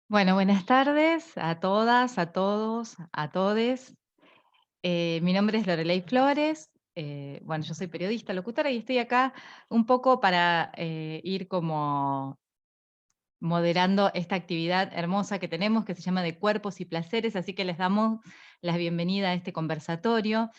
Bueno, buenas tardes a todas, a todos, a todes. Mi nombre es Loreley Flores. Bueno, yo soy periodista, locutora y estoy acá un poco para ir como moderando esta actividad hermosa que tenemos que se llama de cuerpos y placeres, así que les damos la bienvenida a este conversatorio.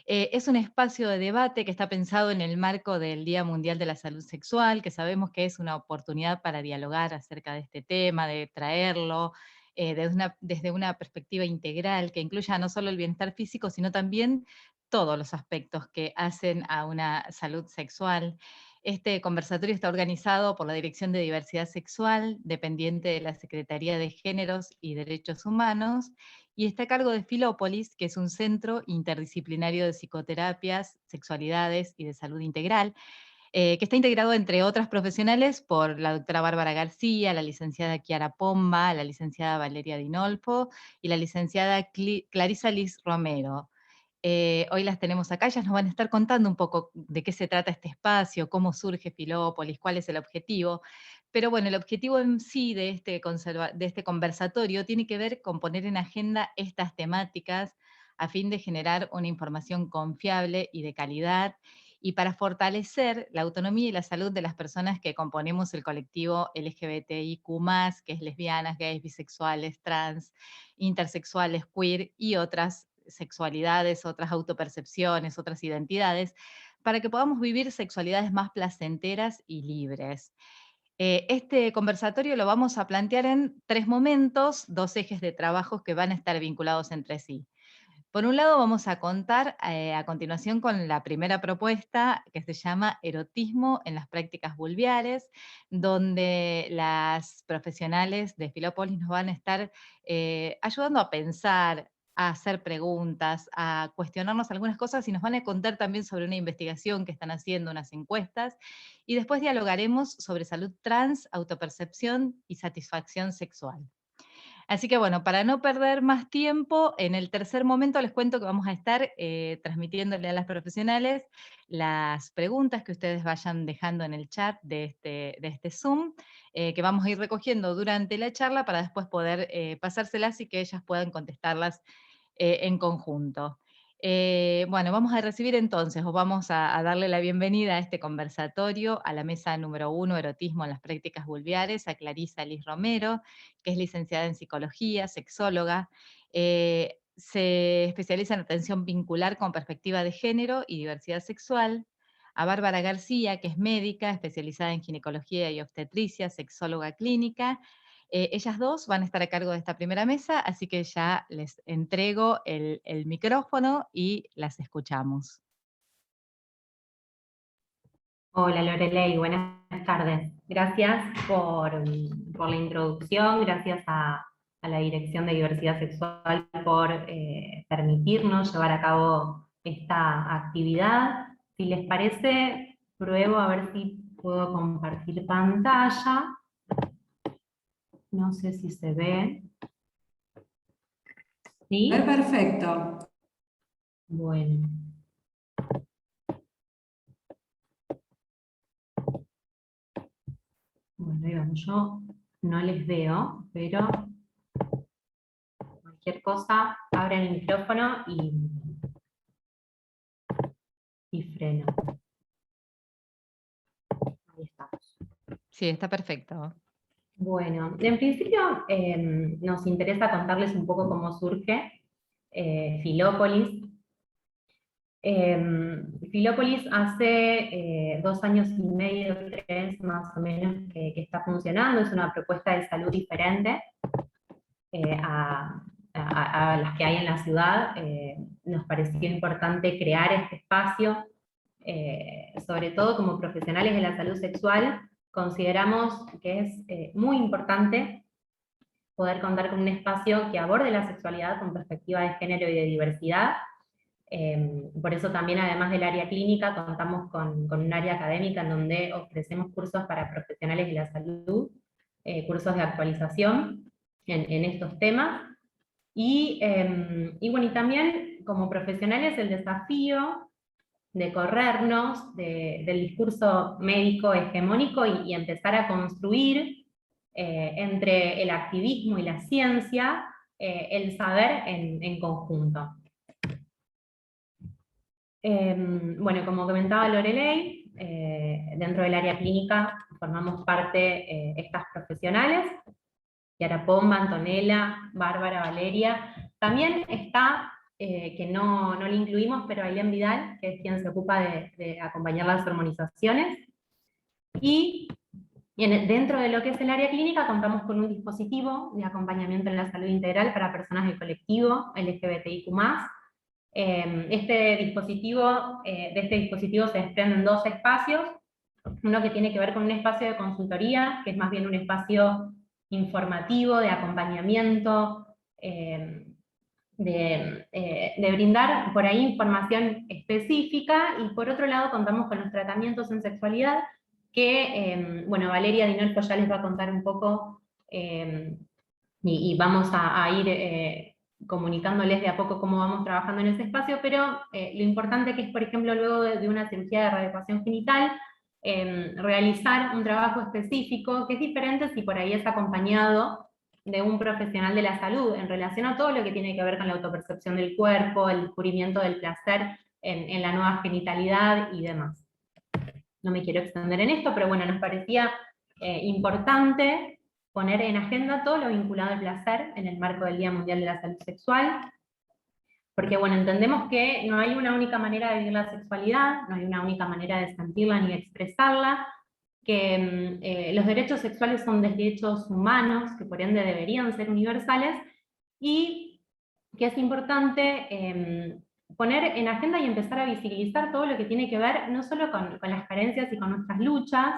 Es un espacio de debate que está pensado en el marco del Día Mundial de la Salud Sexual, que sabemos que es una oportunidad para dialogar acerca de este tema, de traerlo desde una perspectiva integral que incluya no solo el bienestar físico, sino también todos los aspectos que hacen a una salud sexual. Este conversatorio está organizado por la Dirección de Diversidad Sexual, dependiente de la Secretaría de Géneros y Derechos Humanos, y está a cargo de Filópolis, que es un centro interdisciplinario de psicoterapias, sexualidades y de salud integral, que está integrado, entre otras profesionales, por la doctora Bárbara García, la licenciada Chiara Pomba, la licenciada Valeria Dinolfo y la licenciada Clarisa Liz Romero. Hoy las tenemos acá, ellas nos van a estar contando un poco de qué se trata este espacio, cómo surge Filópolis, cuál es el objetivo. Pero bueno, el objetivo en sí de este conversatorio tiene que ver con poner en agenda estas temáticas a fin de generar una información confiable y de calidad, y para fortalecer la autonomía y la salud de las personas que componemos el colectivo LGBTIQ+, que es lesbianas, gays, bisexuales, trans, intersexuales, queer y otras sexualidades, otras autopercepciones, otras identidades, para que podamos vivir sexualidades más placenteras y libres. Este conversatorio lo vamos a plantear en tres momentos, dos ejes de trabajos que van a estar vinculados entre sí. Por un lado, vamos a contar a continuación con la primera propuesta, que se llama Erotismo en las prácticas vulviares, donde las profesionales de Filópolis nos van a estar ayudando a pensar, a hacer preguntas, a cuestionarnos algunas cosas, y nos van a contar también sobre una investigación que están haciendo, unas encuestas, y después dialogaremos sobre salud trans, autopercepción y satisfacción sexual. Así que bueno, para no perder más tiempo, en el tercer momento les cuento que vamos a estar transmitiéndole a las profesionales las preguntas que ustedes vayan dejando en el chat de este Zoom, que vamos a ir recogiendo durante la charla para después poder pasárselas y que ellas puedan contestarlas en conjunto. Bueno, vamos a recibir entonces, o vamos a darle la bienvenida a este conversatorio, a la mesa número 1, Erotismo en las prácticas vulviares, a Clarisa Liz Romero, que es licenciada en psicología, sexóloga, se especializa en atención vincular con perspectiva de género y diversidad sexual; a Bárbara García, que es médica, especializada en ginecología y obstetricia, sexóloga clínica. Ellas dos van a estar a cargo de esta primera mesa, así que ya les entrego el micrófono y las escuchamos. Hola Loreley, buenas tardes. Gracias por la introducción, gracias a la Dirección de Diversidad Sexual por permitirnos llevar a cabo esta actividad. Si les parece, pruebo a ver si puedo compartir pantalla. No sé si se ve. ¿Sí? Perfecto. Bueno. Bueno, digamos, yo no les veo, pero cualquier cosa, abren el micrófono y freno. Ahí estamos. Sí, está perfecto. Bueno, en principio nos interesa contarles un poco cómo surge Filópolis. Filópolis hace 2 años y medio, 3 más o menos, que está funcionando. Es una propuesta de salud diferente a las que hay en la ciudad. Nos pareció importante crear este espacio, sobre todo como profesionales de la salud sexual. Consideramos que es muy importante poder contar con un espacio que aborde la sexualidad con perspectiva de género y de diversidad. Por eso también, además del área clínica, contamos con un área académica en donde ofrecemos cursos para profesionales de la salud, cursos de actualización en estos temas. Bueno, y también como profesionales el desafío de corrernos del discurso médico hegemónico y empezar a construir entre el activismo y la ciencia, el saber en conjunto. Bueno, como comentaba Loreley, dentro del área clínica formamos parte estas profesionales, Yara Pomba, Antonella, Bárbara, Valeria. También está, que no le incluimos, pero Ailén Vidal, que es quien se ocupa de acompañar las hormonizaciones. Y dentro de lo que es el área clínica contamos con un dispositivo de acompañamiento en la salud integral para personas del colectivo LGBTIQ+. De este dispositivo se desprenden dos espacios, uno que tiene que ver con un espacio de consultoría, que es más bien un espacio informativo, de acompañamiento, de brindar por ahí información específica, y por otro lado contamos con los tratamientos en sexualidad, que, bueno, Valeria Dinolfo ya les va a contar un poco, y vamos a ir comunicándoles de a poco cómo vamos trabajando en ese espacio, pero lo importante que es, por ejemplo, luego de una cirugía de readecuación genital, realizar un trabajo específico, que es diferente si por ahí es acompañado de un profesional de la salud, en relación a todo lo que tiene que ver con la autopercepción del cuerpo, el descubrimiento del placer en la nueva genitalidad y demás. No me quiero extender en esto, pero bueno, nos parecía importante poner en agenda todo lo vinculado al placer en el marco del Día Mundial de la Salud Sexual, porque bueno, entendemos que no hay una única manera de vivir la sexualidad, no hay una única manera de sentirla ni de expresarla, que los derechos sexuales son derechos humanos, que por ende deberían ser universales, y que es importante poner en agenda y empezar a visibilizar todo lo que tiene que ver no solo con las carencias y con nuestras luchas,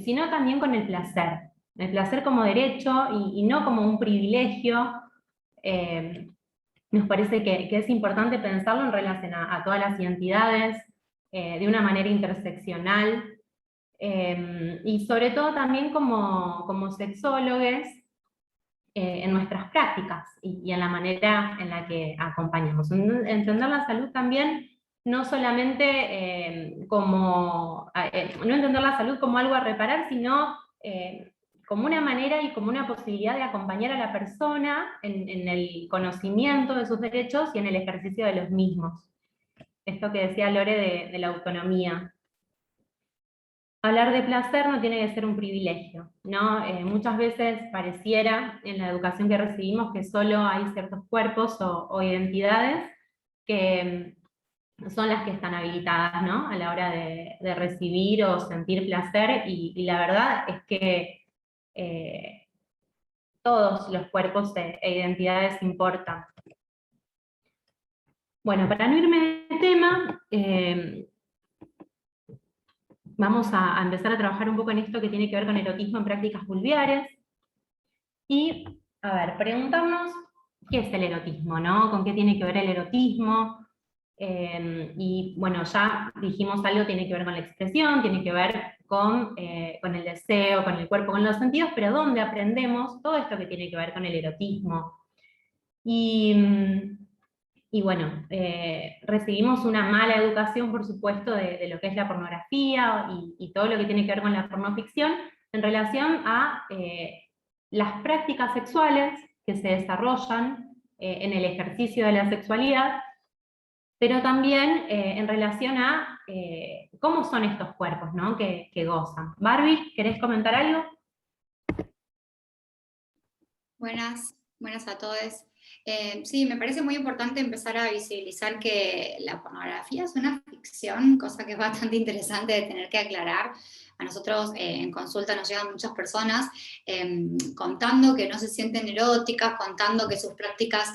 sino también con el placer como derecho y no como un privilegio. Nos parece que es importante pensarlo en relación a todas las identidades, de una manera interseccional, y sobre todo también como sexólogos, en nuestras prácticas y en la manera en la que acompañamos. Entender la salud también no solamente no entender la salud como algo a reparar, sino como una manera y como una posibilidad de acompañar a la persona en el conocimiento de sus derechos y en el ejercicio de los mismos. Esto que decía Lore de la autonomía. Hablar de placer no tiene que ser un privilegio, ¿no? Muchas veces pareciera en la educación que recibimos que solo hay ciertos cuerpos o identidades que son las que están habilitadas, ¿no? A la hora de recibir o sentir placer, y la verdad es que todos los cuerpos e identidades importan. Bueno, para no irme de tema, vamos a empezar a trabajar un poco en esto que tiene que ver con erotismo en prácticas vulviares. Y, a ver, preguntarnos qué es el erotismo, ¿no? ¿Con qué tiene que ver el erotismo? Y bueno, ya dijimos algo, tiene que ver con la expresión, tiene que ver con el deseo, con el cuerpo, con los sentidos, pero ¿dónde aprendemos todo esto que tiene que ver con el erotismo? Y bueno, recibimos una mala educación, por supuesto, de lo que es la pornografía y todo lo que tiene que ver con la pornoficción en relación a las prácticas sexuales que se desarrollan en el ejercicio de la sexualidad, pero también en relación a cómo son estos cuerpos, ¿no? que gozan. Barbie, ¿querés comentar algo? Buenas a todos. Sí, me parece muy importante empezar a visibilizar que la pornografía es una ficción, cosa que es bastante interesante de tener que aclarar. A nosotros en consulta nos llegan muchas personas contando que no se sienten eróticas, contando que sus prácticas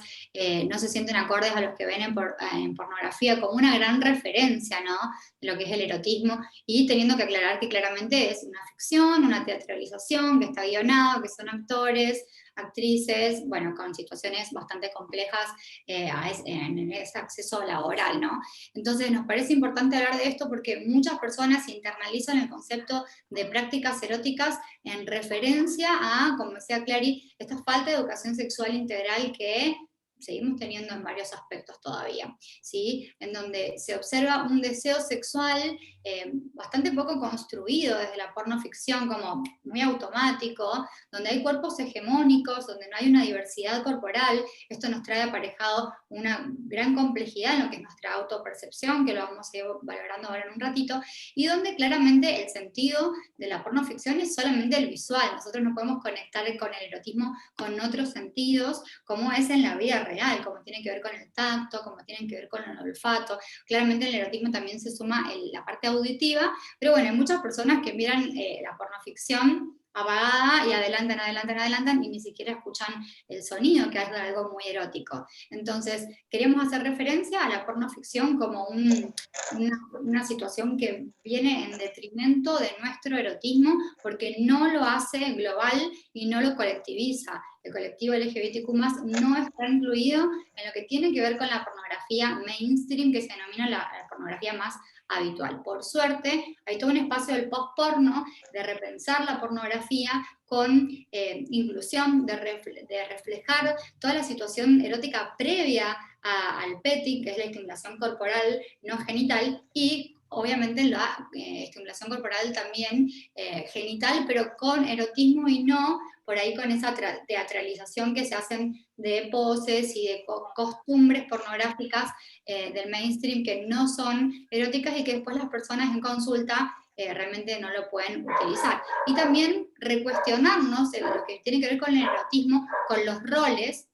no se sienten acordes a los que ven en pornografía, como una gran referencia, ¿no?, de lo que es el erotismo, y teniendo que aclarar que claramente es una ficción, una teatralización, que está guionado, que son actores, actrices, bueno, con situaciones bastante complejas en ese acceso laboral, ¿no? Entonces nos parece importante hablar de esto porque muchas personas internalizan el concepto de prácticas eróticas en referencia a, como decía Clary, esta falta de educación sexual integral que seguimos teniendo en varios aspectos todavía, ¿sí? En donde se observa un deseo sexual bastante poco construido desde la pornoficción, como muy automático, donde hay cuerpos hegemónicos, donde no hay una diversidad corporal. Esto nos trae aparejado una gran complejidad en lo que es nuestra autopercepción, que lo vamos a ir valorando ahora en un ratito, y donde claramente el sentido de la pornoficción es solamente el visual. Nosotros no podemos conectar con el erotismo con otros sentidos, como es en la vida real, como tiene que ver con el tacto, como tiene que ver con el olfato. Claramente en el erotismo también se suma la parte auditiva, pero bueno, hay muchas personas que miran la pornoficción apagada y adelantan y ni siquiera escuchan el sonido, que es algo muy erótico. Entonces, queríamos hacer referencia a la pornoficción como una situación que viene en detrimento de nuestro erotismo, porque no lo hace global y no lo colectiviza. El colectivo LGBTQ+, no está incluido en lo que tiene que ver con la pornografía mainstream, que se denomina la pornografía más habitual. Por suerte, hay todo un espacio del post-porno, de repensar la pornografía con inclusión, de reflejar toda la situación erótica previa al petting, que es la estimulación corporal no genital, y obviamente la estimulación corporal también genital, pero con erotismo y no por ahí con esa teatralización que se hacen de poses y de costumbres pornográficas del mainstream que no son eróticas y que después las personas en consulta realmente no lo pueden utilizar. Y también recuestionarnos en lo que tiene que ver con el erotismo, con los roles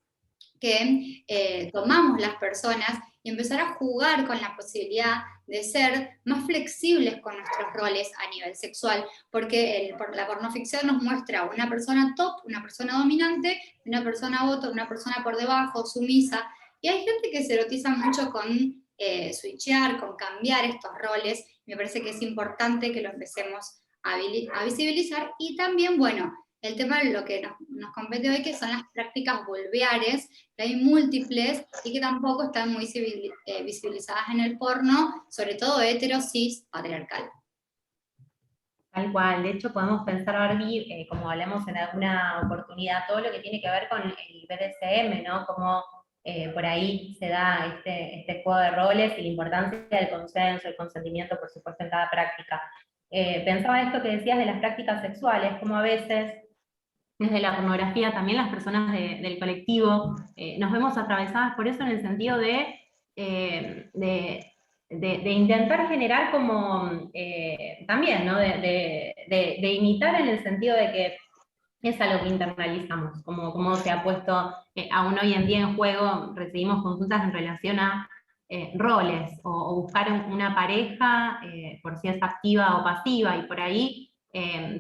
que tomamos las personas y empezar a jugar con la posibilidad de ser más flexibles con nuestros roles a nivel sexual, porque la pornoficción nos muestra una persona top, una persona dominante, una persona bottom, una persona por debajo, sumisa, y hay gente que se erotiza mucho con switchear, con cambiar estos roles. Me parece que es importante que lo empecemos a visibilizar, y también, bueno, el tema de lo que nos compete hoy, que son las prácticas vulviares, que hay múltiples y que tampoco están muy visibilizadas en el porno, sobre todo hetero, cis, patriarcal. Tal cual, de hecho podemos pensar, Barbie, como hablamos en alguna oportunidad, todo lo que tiene que ver con el BDSM, ¿no? Como por ahí se da este juego de roles y la importancia del consenso, el consentimiento, por supuesto, en cada práctica. Pensaba esto que decías de las prácticas sexuales, como a veces desde la pornografía también las personas del colectivo nos vemos atravesadas por eso, en el sentido de intentar generar como también, ¿no? de imitar, en el sentido de que es algo que internalizamos, como se ha puesto aún hoy en día en juego. Recibimos consultas en relación a roles, o buscar una pareja, por si es activa o pasiva, y por ahí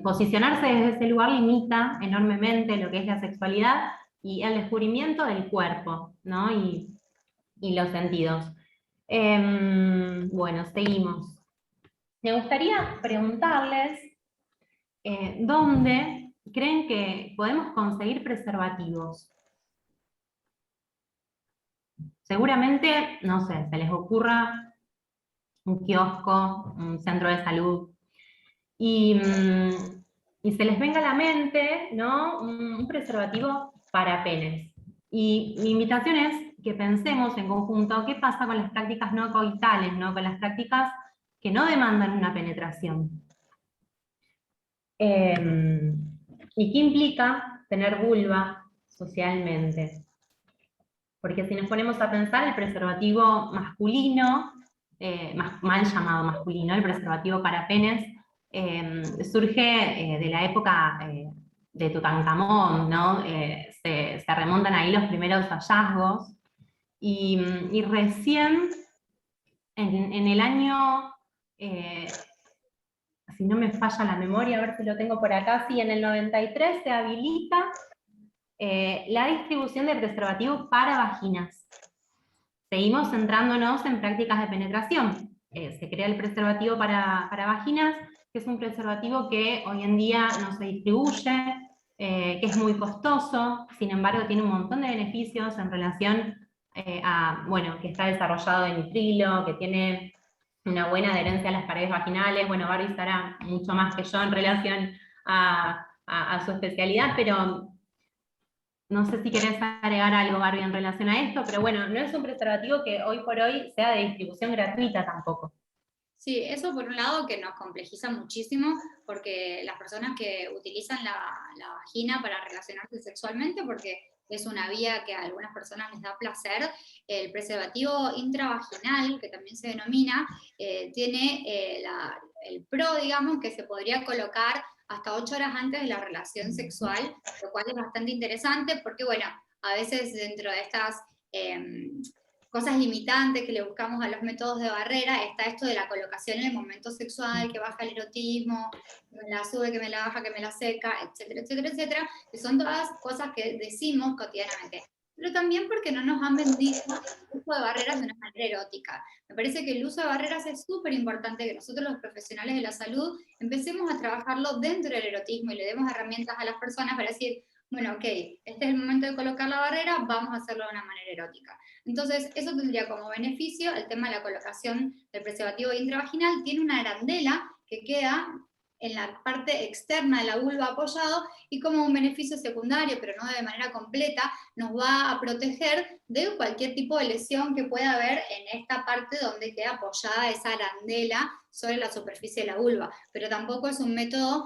posicionarse desde ese lugar limita enormemente lo que es la sexualidad y el descubrimiento del cuerpo, ¿no? y los sentidos. Bueno, seguimos. Me gustaría preguntarles ¿dónde creen que podemos conseguir preservativos? Seguramente, no sé, se les ocurra un kiosco, un centro de salud, y se les venga a la mente, ¿no? un preservativo para penes. Y mi invitación es que pensemos en conjunto qué pasa con las prácticas no coitales, ¿no? Con las prácticas que no demandan una penetración. ¿Y qué implica tener vulva socialmente? Porque si nos ponemos a pensar, el preservativo masculino, mal llamado masculino, el preservativo para penes, surge de la época de Tutankamón, ¿no? Se remontan ahí los primeros hallazgos, y recién en el año, si no me falla la memoria, a ver si lo tengo por acá, sí, en el 93 se habilita la distribución de preservativos para vaginas. Seguimos centrándonos en prácticas de penetración. Se crea el preservativo para vaginas, que es un preservativo que hoy en día no se distribuye, que es muy costoso, sin embargo tiene un montón de beneficios en relación bueno, que está desarrollado en nitrilo, que tiene una buena adherencia a las paredes vaginales. Bueno, Barbie estará mucho más que yo en relación a su especialidad, pero No sé si querés agregar algo, Barbie, en relación a esto, pero bueno, no es un preservativo que hoy por hoy sea de distribución gratuita tampoco. Sí, eso por un lado que nos complejiza muchísimo, porque las personas que utilizan la vagina para relacionarse sexualmente, porque es una vía que a algunas personas les da placer, el preservativo intravaginal, que también se denomina, tiene el pro, digamos, que se podría colocar hasta 8 horas antes de la relación sexual, lo cual es bastante interesante, porque bueno, a veces dentro de estas... cosas limitantes que le buscamos a los métodos de barrera, está esto de la colocación en el momento sexual, que baja el erotismo, que me la sube, que me la baja, que me la seca, etcétera, etcétera, etcétera, que son todas cosas que decimos cotidianamente. Pero también porque no nos han vendido el uso de barreras de una manera erótica. Me parece que el uso de barreras es súper importante que nosotros los profesionales de la salud empecemos a trabajarlo dentro del erotismo y le demos herramientas a las personas para decir, bueno, ok, este es el momento de colocar la barrera, vamos a hacerlo de una manera erótica. Entonces, eso tendría como beneficio el tema de la colocación del preservativo intravaginal. Tiene una arandela que queda en la parte externa de la vulva apoyado y como un beneficio secundario, pero no de manera completa, nos va a proteger de cualquier tipo de lesión que pueda haber en esta parte donde queda apoyada esa arandela sobre la superficie de la vulva. Pero tampoco es un método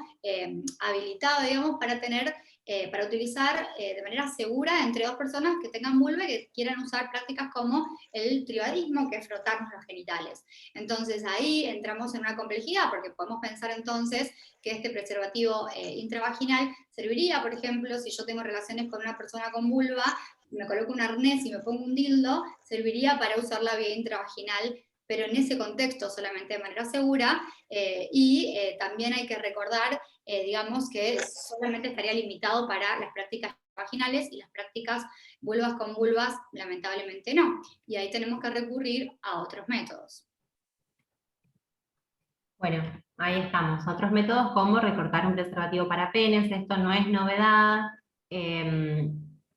habilitado, digamos, para utilizar de manera segura entre dos personas que tengan vulva y que quieran usar prácticas como el tribadismo, que es frotarnos los genitales. Entonces ahí entramos en una complejidad, porque podemos pensar entonces que este preservativo intravaginal serviría, por ejemplo, si yo tengo relaciones con una persona con vulva, me coloco un arnés y me pongo un dildo, serviría para usar la vía intravaginal, pero en ese contexto solamente de manera segura, también hay que recordar digamos que solamente estaría limitado para las prácticas vaginales y las prácticas vulvas con vulvas, lamentablemente no. Y ahí tenemos que recurrir a otros métodos. Bueno, ahí estamos. Otros métodos como recortar un preservativo para penes, esto no es novedad.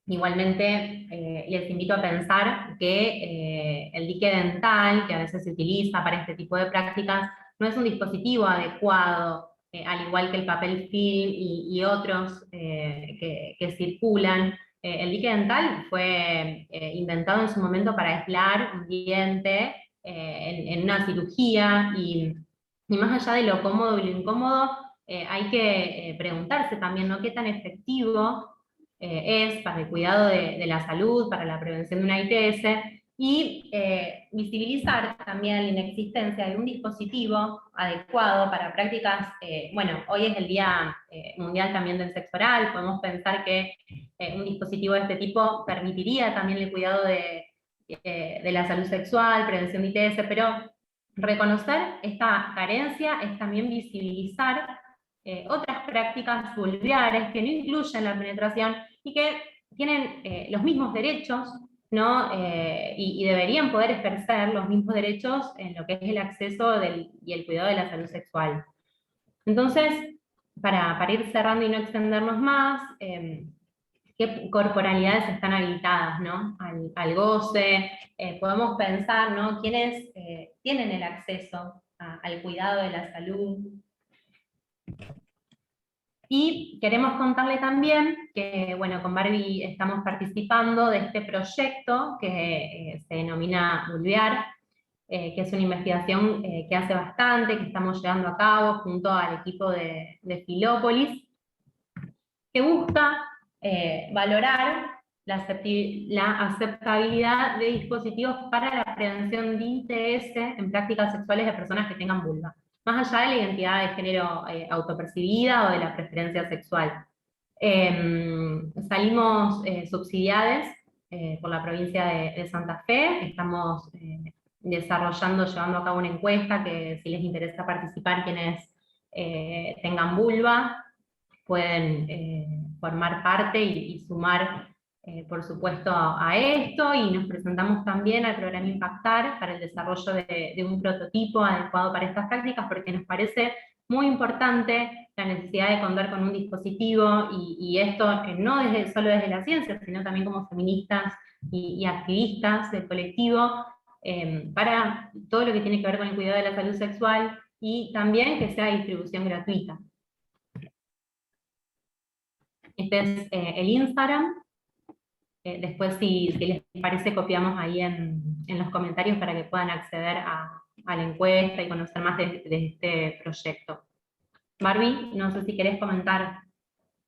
Igualmente, les invito a pensar que el dique dental, que a veces se utiliza para este tipo de prácticas, no es un dispositivo adecuado, al igual que el papel film y otros que circulan. El dique dental fue inventado en su momento para aislar un diente en una cirugía y más allá de lo cómodo y lo incómodo, hay que preguntarse también, ¿no? ¿Qué tan efectivo es para el cuidado de la salud, para la prevención de una ITS? Y visibilizar también la inexistencia de un dispositivo adecuado para prácticas, bueno, hoy es el Día Mundial también del Sexo Oral, podemos pensar que un dispositivo de este tipo permitiría también el cuidado de la salud sexual, prevención de ITS, pero reconocer esta carencia es también visibilizar otras prácticas vulvares que no incluyen la penetración y que tienen los mismos derechos, ¿no? Y deberían poder ejercer los mismos derechos en lo que es el acceso y el cuidado de la salud sexual. Entonces, para ir cerrando y no extendernos más, qué corporalidades están habilitadas, ¿no? Al goce, podemos pensar, ¿no? ¿Quiénes tienen el acceso al cuidado de la salud? Y queremos contarle también que, bueno, con Barbie estamos participando de este proyecto que se denomina Vulvear, que es una investigación que hace bastante, que estamos llevando a cabo junto al equipo de Filópolis, que busca valorar la aceptabilidad de dispositivos para la prevención de ITS en prácticas sexuales de personas que tengan vulva, más allá de la identidad de género autopercibida o de la preferencia sexual. Salimos subsidiadas por la provincia de Santa Fe, estamos desarrollando, llevando a cabo una encuesta que si les interesa participar quienes tengan vulva, pueden formar parte y sumar, por supuesto, a esto, y nos presentamos también al programa Impactar para el desarrollo de un prototipo adecuado para estas prácticas, porque nos parece muy importante la necesidad de contar con un dispositivo, y esto no solo desde la ciencia, sino también como feministas y activistas del colectivo, para todo lo que tiene que ver con el cuidado de la salud sexual, y también que sea de distribución gratuita. Este es el Instagram, Después, si les parece, copiamos ahí en los comentarios para que puedan acceder a la encuesta y conocer más de este proyecto. Barbie, no sé si querés comentar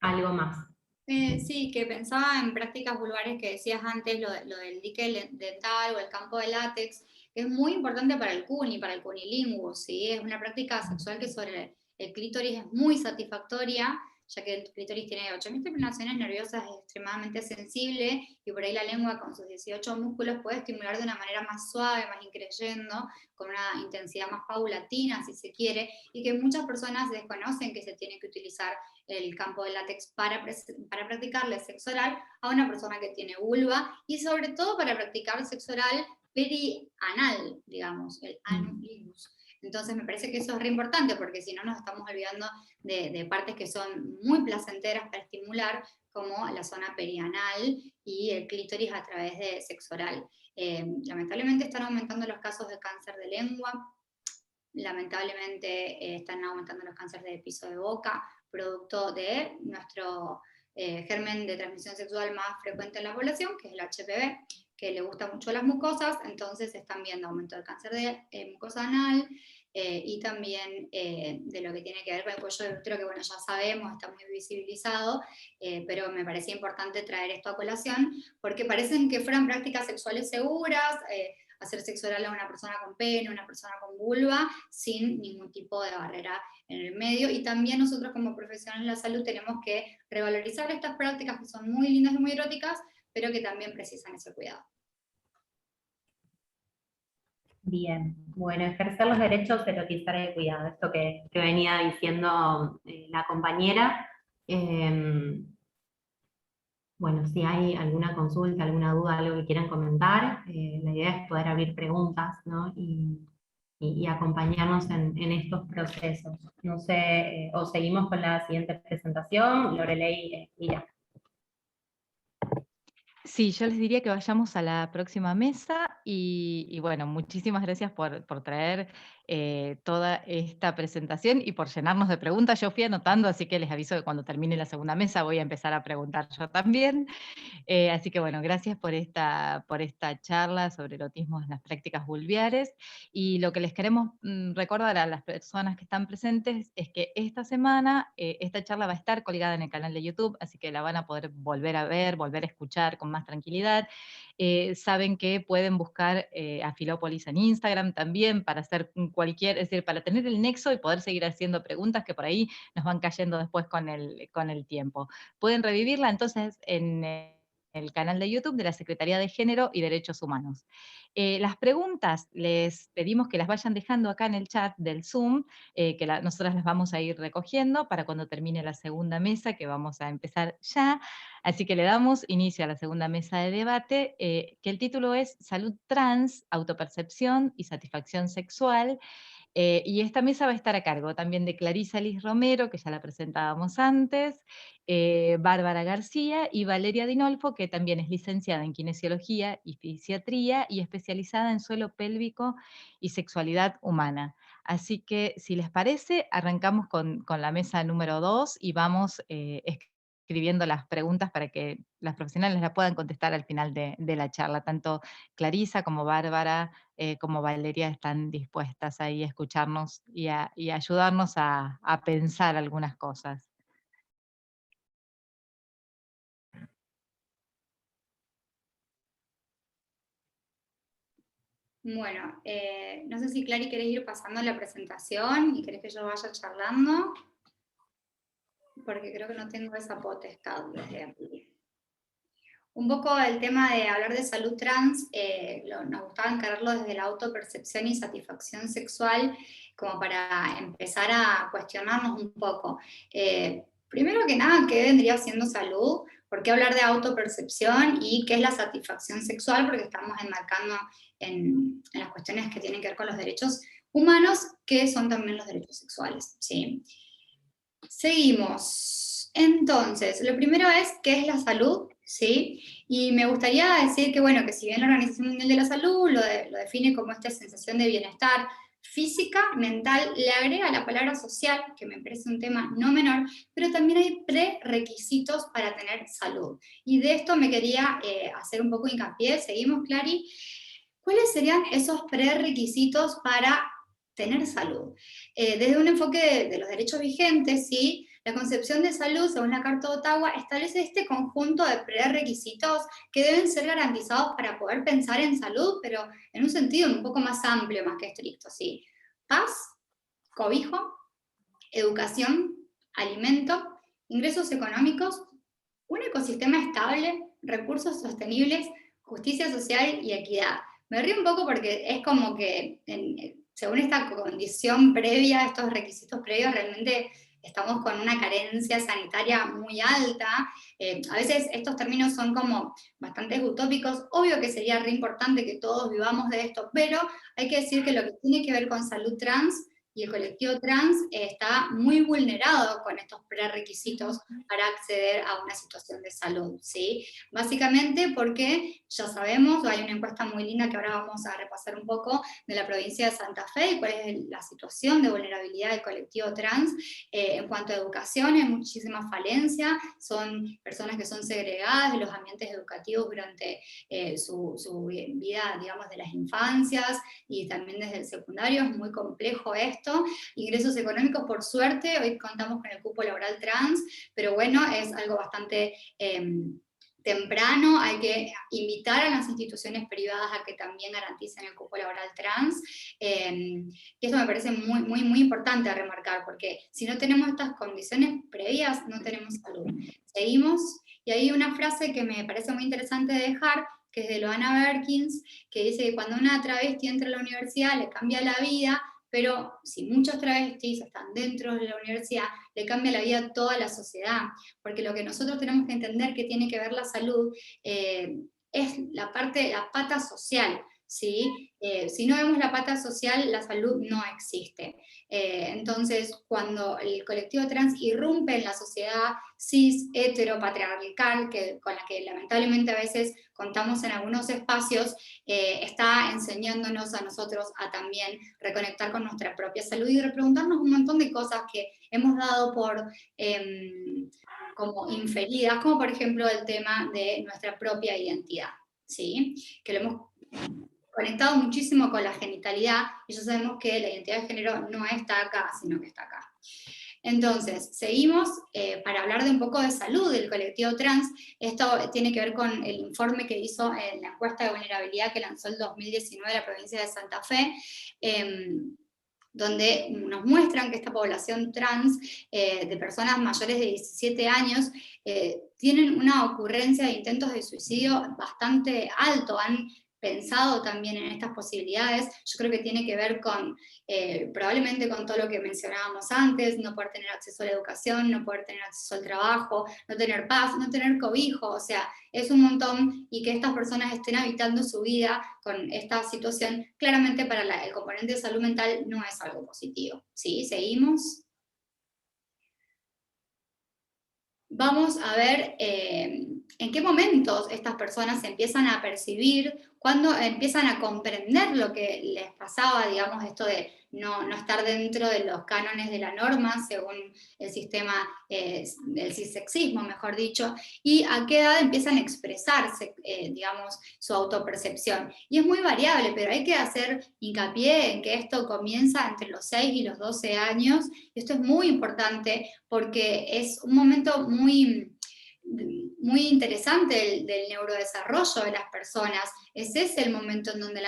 algo más. Sí, que pensaba en prácticas vulvares que decías antes, lo del dique dental o el campo de látex, que es muy importante para el cuni, para el cunilingus, ¿sí? Es una práctica sexual que sobre el clítoris es muy satisfactoria, ya que el clítoris tiene 8.000 terminaciones nerviosas, es extremadamente sensible, y por ahí la lengua con sus 18 músculos puede estimular de una manera más suave, más increyendo, con una intensidad más paulatina, si se quiere, y que muchas personas desconocen que se tiene que utilizar el campo de látex para practicarle sexo oral a una persona que tiene vulva, y sobre todo para practicar sexo oral perianal, digamos, el anulingus. Entonces me parece que eso es re importante, porque si no nos estamos olvidando de partes que son muy placenteras para estimular, como la zona perianal y el clítoris a través de sexo oral. Lamentablemente están aumentando los casos de cáncer de lengua, lamentablemente están aumentando los cánceres de piso de boca, producto de nuestro germen de transmisión sexual más frecuente en la población, que es el HPV, que le gusta mucho a las mucosas. Entonces están viendo aumento del cáncer de mucosa anal, y también de lo que tiene que ver con el cuello de útero, que bueno, ya sabemos, está muy visibilizado, pero me parecía importante traer esto a colación, porque parecen que fueran prácticas sexuales seguras, hacer sexo oral a una persona con pene, una persona con vulva, sin ningún tipo de barrera en el medio. Y también nosotros como profesionales de la salud tenemos que revalorizar estas prácticas que son muy lindas y muy eróticas, pero que también precisan ese cuidado. Bien, bueno, ejercer los derechos, erotizar el cuidado, esto que venía diciendo la compañera. Bueno, si hay alguna consulta, alguna duda, algo que quieran comentar, la idea es poder abrir preguntas, ¿no? Y acompañarnos en estos procesos. No sé, o seguimos con la siguiente presentación, Lorelei, Ira. Sí, yo les diría que vayamos a la próxima mesa y bueno, muchísimas gracias por traer toda esta presentación y por llenarnos de preguntas. Yo fui anotando, así que les aviso que cuando termine la segunda mesa voy a empezar a preguntar yo también. Así que bueno, gracias por esta charla sobre erotismo en las prácticas vulviares. Y lo que les queremos recordar a las personas que están presentes es que esta semana esta charla va a estar colgada en el canal de YouTube, así que la van a poder volver a ver, volver a escuchar con más tranquilidad. Saben que pueden buscar a Filópolis en Instagram también para hacer cualquier, es decir, para tener el nexo y poder seguir haciendo preguntas que por ahí nos van cayendo después con el tiempo. Pueden revivirla entonces en el canal de YouTube de la Secretaría de Género y Derechos Humanos. Las preguntas les pedimos que las vayan dejando acá en el chat del Zoom, que nosotras las vamos a ir recogiendo para cuando termine la segunda mesa, que vamos a empezar ya. Así que le damos inicio a la segunda mesa de debate, que el título es Salud Trans, Autopercepción y Satisfacción Sexual. Y esta mesa va a estar a cargo también de Clarisa Liz Romero, que ya la presentábamos antes, Bárbara García y Valeria Dinolfo, que también es licenciada en Kinesiología y Fisiatría y especializada en suelo pélvico y sexualidad humana. Así que, si les parece, arrancamos con la mesa número 2 y vamos escribiendo las preguntas para que las profesionales las puedan contestar al final de la charla. Tanto Clarisa como Bárbara como Valeria están dispuestas ahí a escucharnos y a ayudarnos a pensar algunas cosas. Bueno, no sé si Clary querés ir pasando la presentación y querés que yo vaya charlando, porque creo que no tengo esa potestad desde aquí. Un poco el tema de hablar de salud trans, nos gustaba encararlo desde la autopercepción y satisfacción sexual, como para empezar a cuestionarnos un poco. Primero que nada, ¿qué vendría siendo salud? ¿Por qué hablar de autopercepción? ¿Y qué es la satisfacción sexual? Porque estamos enmarcando en las cuestiones que tienen que ver con los derechos humanos, que son también los derechos sexuales, ¿sí? Seguimos. Entonces, lo primero es, ¿qué es la salud? ¿Sí? Y me gustaría decir que, bueno, que si bien la Organización Mundial de la Salud lo define como esta sensación de bienestar física, mental, le agrega la palabra social, que me parece un tema no menor, pero también hay prerequisitos para tener salud. Y de esto me quería hacer un poco hincapié. Seguimos, Clary. ¿Cuáles serían esos prerequisitos para tener salud? Desde un enfoque de los derechos vigentes, ¿sí? La concepción de salud, según la Carta de Ottawa, establece este conjunto de prerequisitos que deben ser garantizados para poder pensar en salud, pero en un sentido un poco más amplio, más que estricto, ¿sí? Paz, cobijo, educación, alimento, ingresos económicos, un ecosistema estable, recursos sostenibles, justicia social y equidad. Me río un poco porque es como que según esta condición previa, estos requisitos previos, realmente estamos con una carencia sanitaria muy alta. A veces estos términos son como bastante utópicos. Obvio que sería re importante que todos vivamos de esto, pero hay que decir que lo que tiene que ver con salud trans y el colectivo trans está muy vulnerado con estos prerequisitos para acceder a una situación de salud, ¿sí? Básicamente porque ya sabemos, hay una encuesta muy linda que ahora vamos a repasar un poco de la provincia de Santa Fe y cuál es la situación de vulnerabilidad del colectivo trans. En cuanto a educación, hay muchísima falencia, son personas que son segregadas de los ambientes educativos durante su vida, digamos, de las infancias y también desde el secundario. Es muy complejo esto. Ingresos económicos, por suerte, hoy contamos con el cupo laboral trans, pero bueno, es algo bastante temprano. Hay que invitar a las instituciones privadas a que también garanticen el cupo laboral trans, y esto me parece muy, muy, muy importante a remarcar, porque si no tenemos estas condiciones previas, no tenemos salud. Seguimos, y hay una frase que me parece muy interesante de dejar, que es de Loana Berkins, que dice que cuando una travesti entra a la universidad le cambia la vida, pero si muchos travestis están dentro de la universidad, le cambia la vida a toda la sociedad, porque lo que nosotros tenemos que entender que tiene que ver la salud es la pata social, ¿sí? Si no vemos la pata social, la salud no existe. Entonces, cuando el colectivo trans irrumpe en la sociedad cis, heteropatriarcal, con la que lamentablemente a veces contamos en algunos espacios, está enseñándonos a nosotros a también reconectar con nuestra propia salud y repreguntarnos un montón de cosas que hemos dado por como inferidas, como por ejemplo el tema de nuestra propia identidad, ¿sí? Que lo hemos conectado muchísimo con la genitalidad, y ya sabemos que la identidad de género no está acá, sino que está acá. Entonces, seguimos para hablar de un poco de salud del colectivo trans. Esto tiene que ver con el informe que hizo en la encuesta de vulnerabilidad que lanzó el 2019 la provincia de Santa Fe, donde nos muestran que esta población trans de personas mayores de 17 años tienen una ocurrencia de intentos de suicidio bastante alto. Han pensado también en estas posibilidades. Yo creo que tiene que ver con, probablemente con todo lo que mencionábamos antes, no poder tener acceso a la educación, no poder tener acceso al trabajo, no tener paz, no tener cobijo, o sea, es un montón, y que estas personas estén habitando su vida con esta situación, claramente para el componente de salud mental no es algo positivo. ¿Sí? ¿Seguimos? Vamos a ver en qué momentos estas personas se empiezan a percibir, cuando empiezan a comprender lo que les pasaba, digamos, esto de no estar dentro de los cánones de la norma, según el sistema del cissexismo, mejor dicho, y a qué edad empiezan a expresarse, digamos, su autopercepción. Y es muy variable, pero hay que hacer hincapié en que esto comienza entre los 6 y los 12 años, y esto es muy importante porque es un momento muy interesante del neurodesarrollo de las personas. Ese es el momento en donde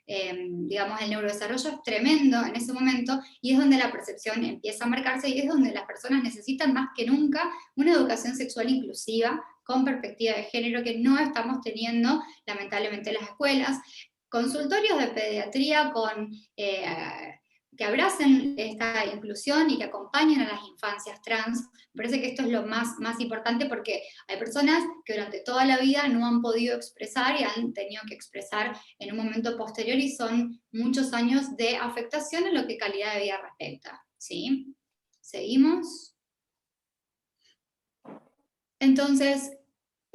digamos, el neurodesarrollo es tremendo en ese momento, y es donde la percepción empieza a marcarse, y es donde las personas necesitan más que nunca una educación sexual inclusiva, con perspectiva de género, que no estamos teniendo lamentablemente en las escuelas. Consultorios de pediatría que abracen esta inclusión y que acompañen a las infancias trans. Me parece que esto es lo más importante, porque hay personas que durante toda la vida no han podido expresar y han tenido que expresar en un momento posterior, y son muchos años de afectación en lo que calidad de vida respecta. ¿Sí? ¿Seguimos? Entonces,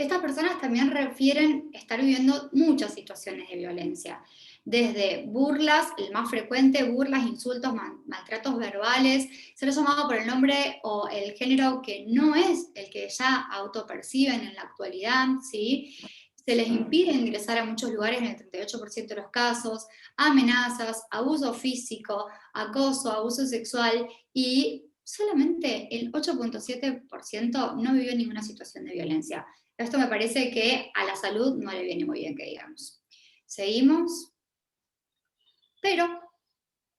estas personas también refieren estar viviendo muchas situaciones de violencia, desde burlas, el más frecuente, burlas, insultos, maltratos verbales, ser llamado por el nombre o el género que no es el que ya autoperciben en la actualidad, ¿sí? Se les impide ingresar a muchos lugares en el 38% de los casos, amenazas, abuso físico, acoso, abuso sexual, y solamente el 8.7% no vivió ninguna situación de violencia. Esto me parece que a la salud no le viene muy bien, que digamos. Seguimos. Pero,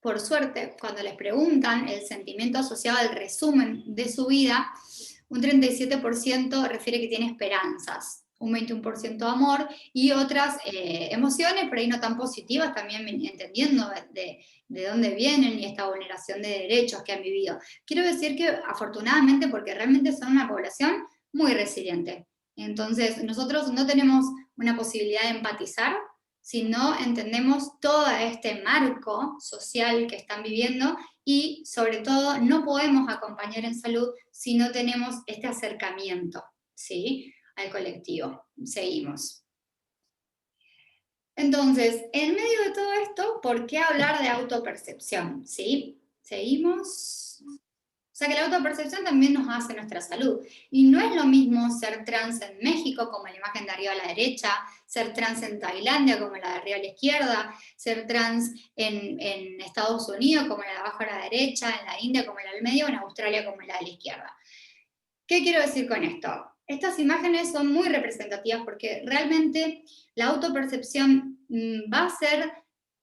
por suerte, cuando les preguntan el sentimiento asociado al resumen de su vida, un 37% refiere que tiene esperanzas, un 21% amor y otras emociones, por ahí no tan positivas, también entendiendo de dónde vienen y esta vulneración de derechos que han vivido. Quiero decir que afortunadamente, porque realmente son una población muy resiliente. Entonces, nosotros no tenemos una posibilidad de empatizar si no entendemos todo este marco social que están viviendo, y sobre todo no podemos acompañar en salud si no tenemos este acercamiento, ¿sí?, al colectivo. Seguimos. Entonces, en medio de todo esto, ¿por qué hablar de autopercepción? ¿Sí? Seguimos. O sea que la autopercepción también nos hace nuestra salud. Y no es lo mismo ser trans en México, como la imagen de arriba a la derecha, ser trans en Tailandia, como la de arriba a la izquierda, ser trans en Estados Unidos, como la de abajo a la derecha, en la India, como la del medio, o en Australia, como la de la izquierda. ¿Qué quiero decir con esto? Estas imágenes son muy representativas porque realmente la autopercepción va a ser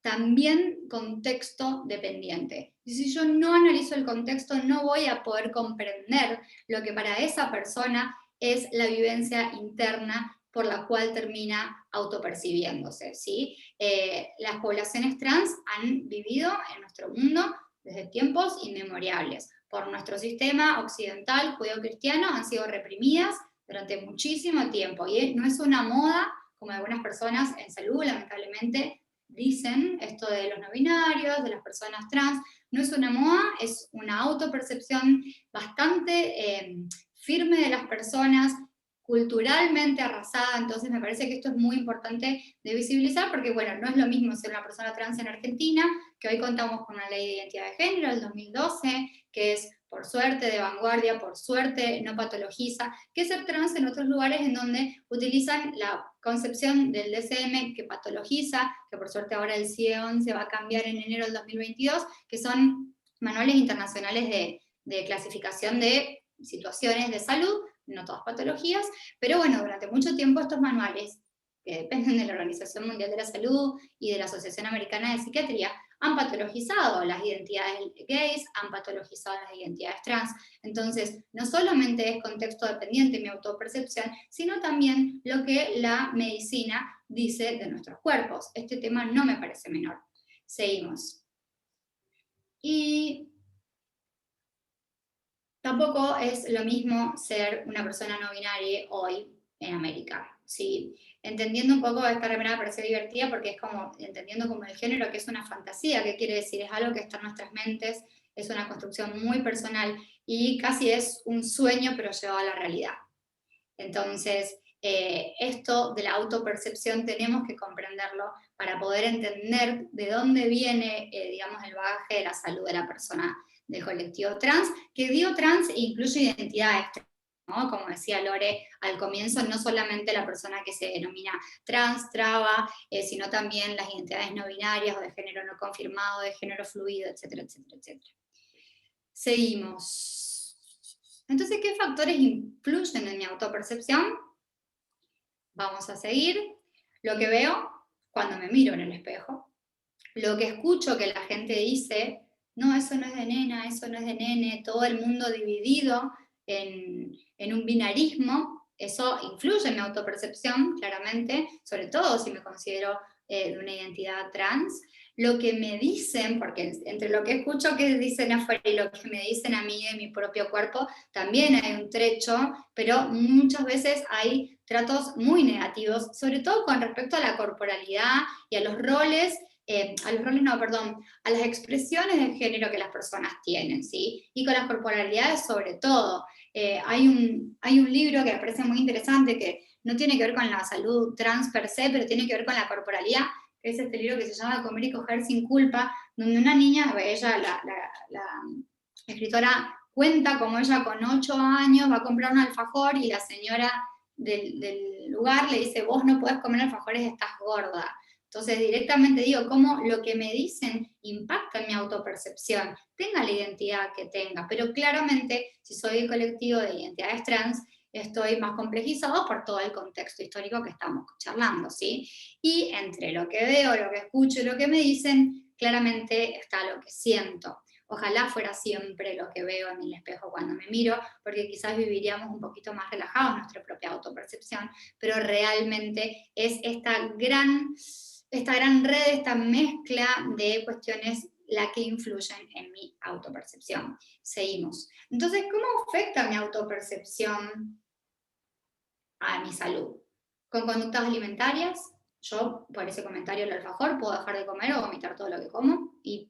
también contexto dependiente. Y si yo no analizo el contexto, no voy a poder comprender lo que para esa persona es la vivencia interna por la cual termina autopercibiéndose, ¿sí? Las poblaciones trans han vivido en nuestro mundo desde tiempos inmemoriales. Por nuestro sistema occidental judeo-cristiano han sido reprimidas durante muchísimo tiempo. Y no es una moda, como algunas personas en salud, lamentablemente, dicen esto de los no binarios, de las personas trans. No es una moda, es una autopercepción bastante firme de las personas, culturalmente arrasada. Entonces me parece que esto es muy importante de visibilizar, porque bueno, no es lo mismo ser una persona trans en Argentina, que hoy contamos con una ley de identidad de género del 2012, que es, por suerte, de vanguardia, por suerte no patologiza, que ser trans en otros lugares en donde utilizan la concepción del DSM que patologiza, que por suerte ahora el CIE-11 va a cambiar en enero del 2022, que son manuales internacionales de clasificación de situaciones de salud, no todas patologías, pero bueno, durante mucho tiempo estos manuales, que dependen de la Organización Mundial de la Salud y de la Asociación Americana de Psiquiatría, han patologizado las identidades gays, han patologizado las identidades trans. Entonces, no solamente es contexto dependiente mi autopercepción, sino también lo que la medicina dice de nuestros cuerpos. Este tema no me parece menor. Seguimos. Y tampoco es lo mismo ser una persona no binaria hoy en América, ¿sí? Entendiendo un poco, esta remera me pareció divertida porque es como, entendiendo como el género, que es una fantasía, ¿qué quiere decir? Es algo que está en nuestras mentes, es una construcción muy personal y casi es un sueño pero llevado a la realidad. Entonces, esto de la autopercepción tenemos que comprenderlo para poder entender de dónde viene, digamos, el bagaje de la salud de la persona del colectivo trans, que digo trans incluye identidades trans, ¿no? Como decía Lore al comienzo, no solamente la persona que se denomina trans, traba, sino también las identidades no binarias o de género no confirmado, de género fluido, etcétera, etcétera, etcétera. Seguimos. Entonces, ¿qué factores influyen en mi autopercepción? Vamos a seguir. Lo que veo cuando me miro en el espejo, lo que escucho que la gente dice, no, eso no es de nena, eso no es de nene, todo el mundo dividido en un binarismo, eso influye en mi autopercepción, claramente, sobre todo si me considero de una identidad trans. Lo que me dicen, porque entre lo que escucho que dicen afuera y lo que me dicen a mí de mi propio cuerpo, también hay un trecho, pero muchas veces hay tratos muy negativos, sobre todo con respecto a la corporalidad y a los roles, a las expresiones de género que las personas tienen, ¿sí? Y con las corporalidades sobre todo. Hay un libro que me parece muy interesante, que no tiene que ver con la salud trans per se, pero tiene que ver con la corporalidad, que es este libro que se llama Comer y coger sin culpa, donde una niña, ella, la escritora, cuenta cómo ella con 8 años va a comprar un alfajor y la señora del lugar le dice, vos no podés comer alfajores, estás gorda. Entonces directamente digo, cómo lo que me dicen impacta en mi autopercepción, tenga la identidad que tenga, pero claramente si soy el colectivo de identidades trans, estoy más complejizado por todo el contexto histórico que estamos charlando, ¿sí? Y entre lo que veo, lo que escucho y lo que me dicen, claramente está lo que siento. Ojalá fuera siempre lo que veo en el espejo cuando me miro, porque quizás viviríamos un poquito más relajados en nuestra propia autopercepción, pero realmente es esta gran red, esta mezcla de cuestiones la que influyen en mi autopercepción. Seguimos. Entonces, ¿cómo afecta mi autopercepción a mi salud? Con conductas alimentarias, yo por ese comentario del alfajor puedo dejar de comer o vomitar todo lo que como, y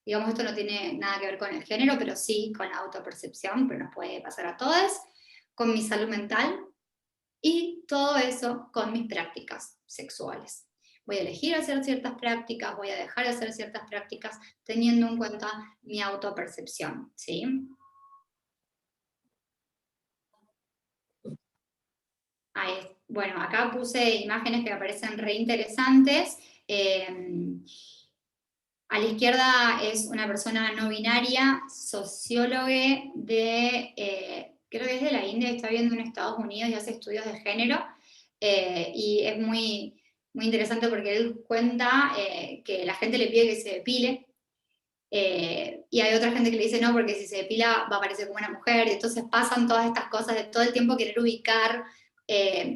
digamos, esto no tiene nada que ver con el género, pero sí con la autopercepción, pero nos puede pasar a todos, con mi salud mental, y todo eso con mis prácticas sexuales. Voy a elegir hacer ciertas prácticas, voy a dejar de hacer ciertas prácticas, teniendo en cuenta mi autopercepción, ¿sí? Bueno, acá puse imágenes que me parecen re interesantes. A la izquierda es una persona no binaria, socióloga creo que es de la India, está viviendo en Estados Unidos y hace estudios de género. Y es muy, muy interesante porque él cuenta que la gente le pide que se depile. Y hay otra gente que le dice no, porque si se depila va a parecer como una mujer. Y entonces pasan todas estas cosas de todo el tiempo querer ubicar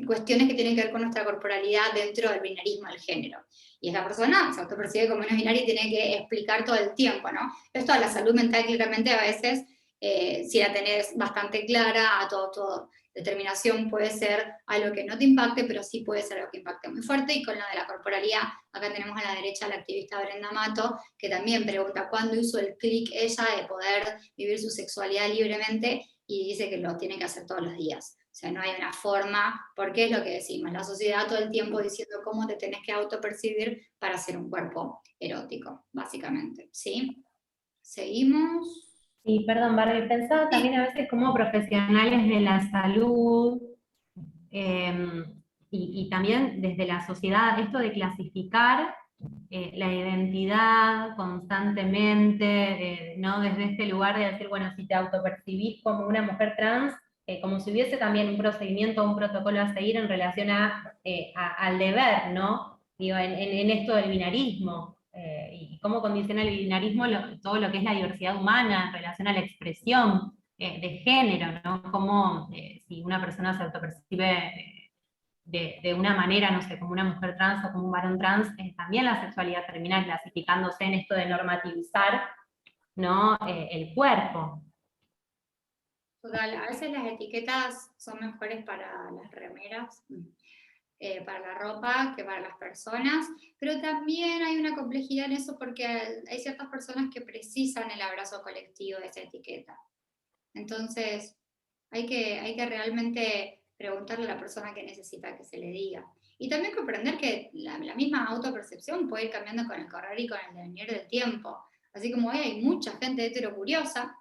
cuestiones que tienen que ver con nuestra corporalidad dentro del binarismo del género. Y esa persona se autopercibe como una binaria y tiene que explicar todo el tiempo, ¿no? Esto a la salud mental claramente a veces, si la tenés bastante clara, a todo determinación puede ser algo que no te impacte, pero sí puede ser algo que impacte muy fuerte. Y con la de la corporalidad, acá tenemos a la derecha a la activista Brenda Mato, que también pregunta cuándo hizo el clic ella de poder vivir su sexualidad libremente, y dice que lo tiene que hacer todos los días. O sea, no hay una forma, porque es lo que decimos, la sociedad todo el tiempo diciendo cómo te tenés que autopercibir para ser un cuerpo erótico, básicamente, ¿sí? Seguimos. Sí, perdón, Barbie, pensaba también a veces como profesionales de la salud, y también desde la sociedad, esto de clasificar la identidad constantemente, ¿no? Desde este lugar de decir, bueno, si te autopercibís como una mujer trans, como si hubiese también un procedimiento, un protocolo a seguir en relación al deber, ¿no? Digo, en esto del binarismo, y cómo condiciona el binarismo todo lo que es la diversidad humana en relación a la expresión de género, ¿no? Como si una persona se autopercibe de una manera, no sé, como una mujer trans o como un varón trans, también la sexualidad termina clasificándose en esto de normativizar, ¿no? El cuerpo. Total, a veces las etiquetas son mejores para las remeras, para la ropa, que para las personas, pero también hay una complejidad en eso porque hay ciertas personas que precisan el abrazo colectivo de esa etiqueta. Entonces, hay que realmente preguntarle a la persona qué necesita que se le diga. Y también comprender que la misma autopercepción puede ir cambiando con el correr y con el devenir del tiempo. Así como hoy hay mucha gente heterocuriosa,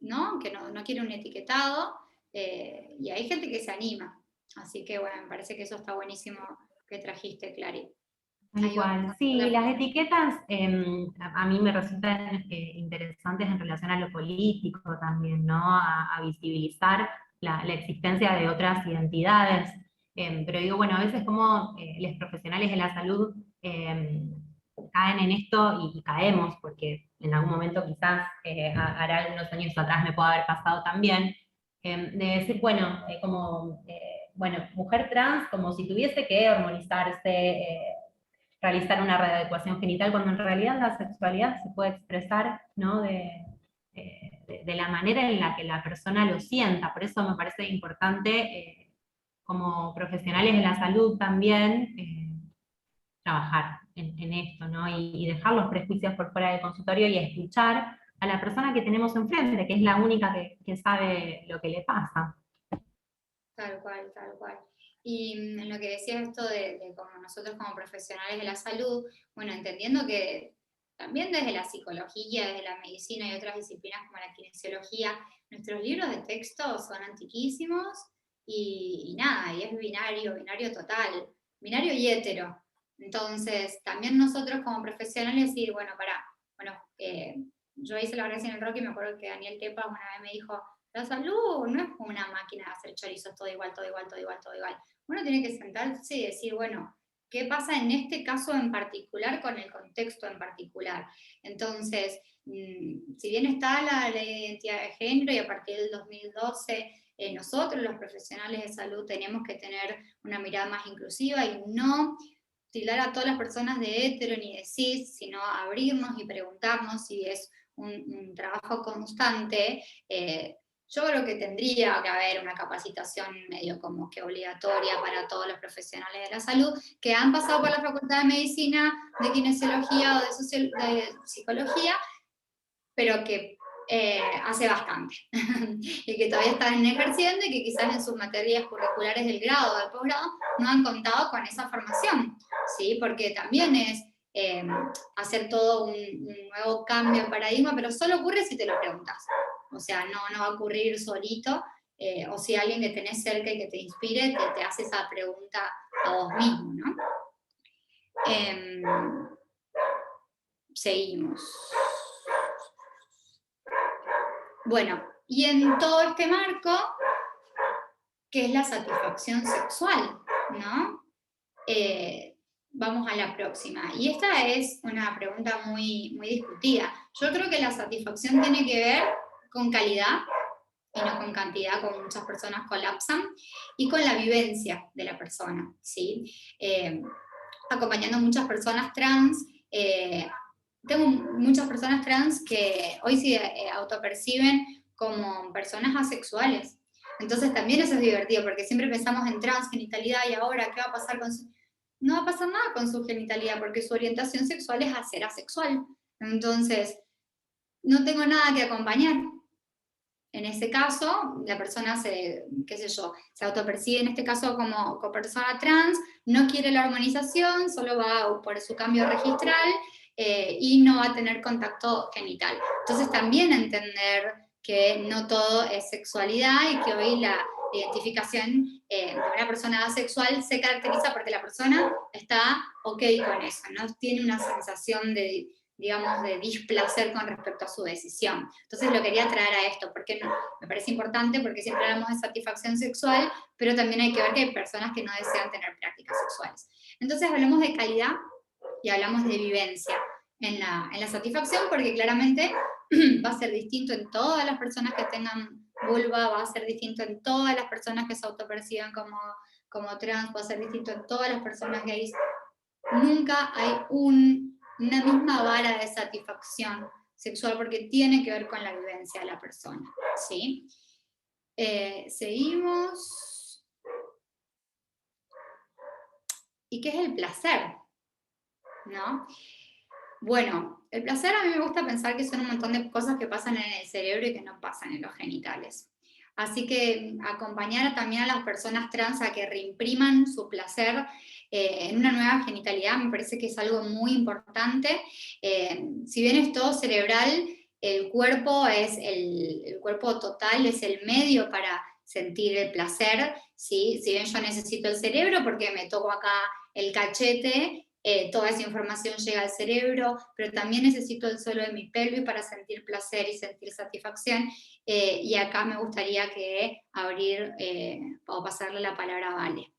¿no? Que no quiere un etiquetado, y hay gente que se anima. Así que bueno, me parece que eso está buenísimo que trajiste, Clary. Igual, sí, las etiquetas a mí me resultan interesantes en relación a lo político también, ¿no? A visibilizar la existencia de otras identidades. Pero digo, bueno, a veces como los profesionales de la salud caen en esto y caemos, porque en algún momento quizás hará algunos años atrás me puede haber pasado también, de decir, bueno, bueno, mujer trans como si tuviese que hormonizarse, realizar una readecuación genital, cuando en realidad la sexualidad se puede expresar, ¿no? de la manera en la que la persona lo sienta. Por eso me parece importante, como profesionales de la salud también, trabajar en esto, ¿no? Y dejar los prejuicios por fuera del consultorio y escuchar a la persona que tenemos enfrente, que es la única que sabe lo que le pasa. Tal cual, tal cual. Y en lo que decía esto de como nosotros como profesionales de la salud, bueno, entendiendo que también desde la psicología, desde la medicina y otras disciplinas como la kinesiología, nuestros libros de texto son antiquísimos y nada, y es binario, binario total, binario y hetero. Entonces, también nosotros como profesionales, sí, bueno, bueno, yo hice la gracia en el rock y me acuerdo que Daniel Tepa una vez me dijo, la salud no es como una máquina de hacer chorizos, todo igual, todo igual, todo igual, todo igual. Uno tiene que sentarse y decir, bueno, ¿qué pasa en este caso en particular con el contexto en particular? Entonces, si bien está la ley de identidad de género y a partir del 2012 nosotros los profesionales de salud tenemos que tener una mirada más inclusiva y no tildar a todas las personas de hetero ni de cis, sino abrirnos y preguntarnos si es un trabajo constante. Yo creo que tendría que haber una capacitación medio como que obligatoria para todos los profesionales de la salud que han pasado por la Facultad de Medicina, de Kinesiología o de Psicología, pero que hace bastante y que todavía están ejerciendo y que quizás en sus materias curriculares del grado o del posgrado no han contado con esa formación, ¿sí? Porque también es hacer todo un nuevo cambio de paradigma, pero solo ocurre si te lo preguntas. O sea, no va a ocurrir solito, o si alguien que tenés cerca y que te inspire te hace esa pregunta a vos mismo, ¿no? Seguimos. Bueno, y en todo este marco, ¿qué es la satisfacción sexual? ¿No? Vamos a la próxima. Y esta es una pregunta muy, muy discutida. Yo creo que la satisfacción tiene que ver con calidad y no con cantidad, como muchas personas colapsan, y con la vivencia de la persona, ¿sí? Acompañando a muchas personas trans, tengo muchas personas trans que hoy se autoperciben como personas asexuales. Entonces también eso es divertido, porque siempre pensamos en transgenitalidad y ahora, ¿qué va a pasar con su...? No va a pasar nada con su genitalidad, porque su orientación sexual es a ser asexual. Entonces, no tengo nada que acompañar. En ese caso, la persona se autopercibe en este caso como persona trans, no quiere la hormonización, solo va por su cambio registral y no va a tener contacto genital. Entonces también entender que no todo es sexualidad y que hoy la identificación de una persona asexual se caracteriza porque la persona está ok con eso, no tiene una sensación de, digamos, de displacer con respecto a su decisión. Entonces lo quería traer a esto, porque me parece importante, porque siempre hablamos de satisfacción sexual, pero también hay que ver que hay personas que no desean tener prácticas sexuales. Entonces hablamos de calidad y hablamos de vivencia en la satisfacción, porque claramente va a ser distinto en todas las personas que tengan vulva, va a ser distinto en todas las personas que se autoperciban como trans, va a ser distinto en todas las personas gays. Nunca hay una misma vara de satisfacción sexual porque tiene que ver con la vivencia de la persona, ¿sí? Seguimos. ¿Y qué es el placer? ¿No? Bueno, el placer a mí me gusta pensar que son un montón de cosas que pasan en el cerebro y que no pasan en los genitales. Así que acompañar también a las personas trans a que reimpriman su placer en una nueva genitalidad me parece que es algo muy importante. Si bien es todo cerebral, el cuerpo el cuerpo total es el medio para sentir el placer, ¿sí? Si bien yo necesito el cerebro porque me toco acá el cachete, toda esa información llega al cerebro, pero también necesito el suelo de mi pelvis para sentir placer y sentir satisfacción. Y acá me gustaría abrir o pasarle la palabra a Vale.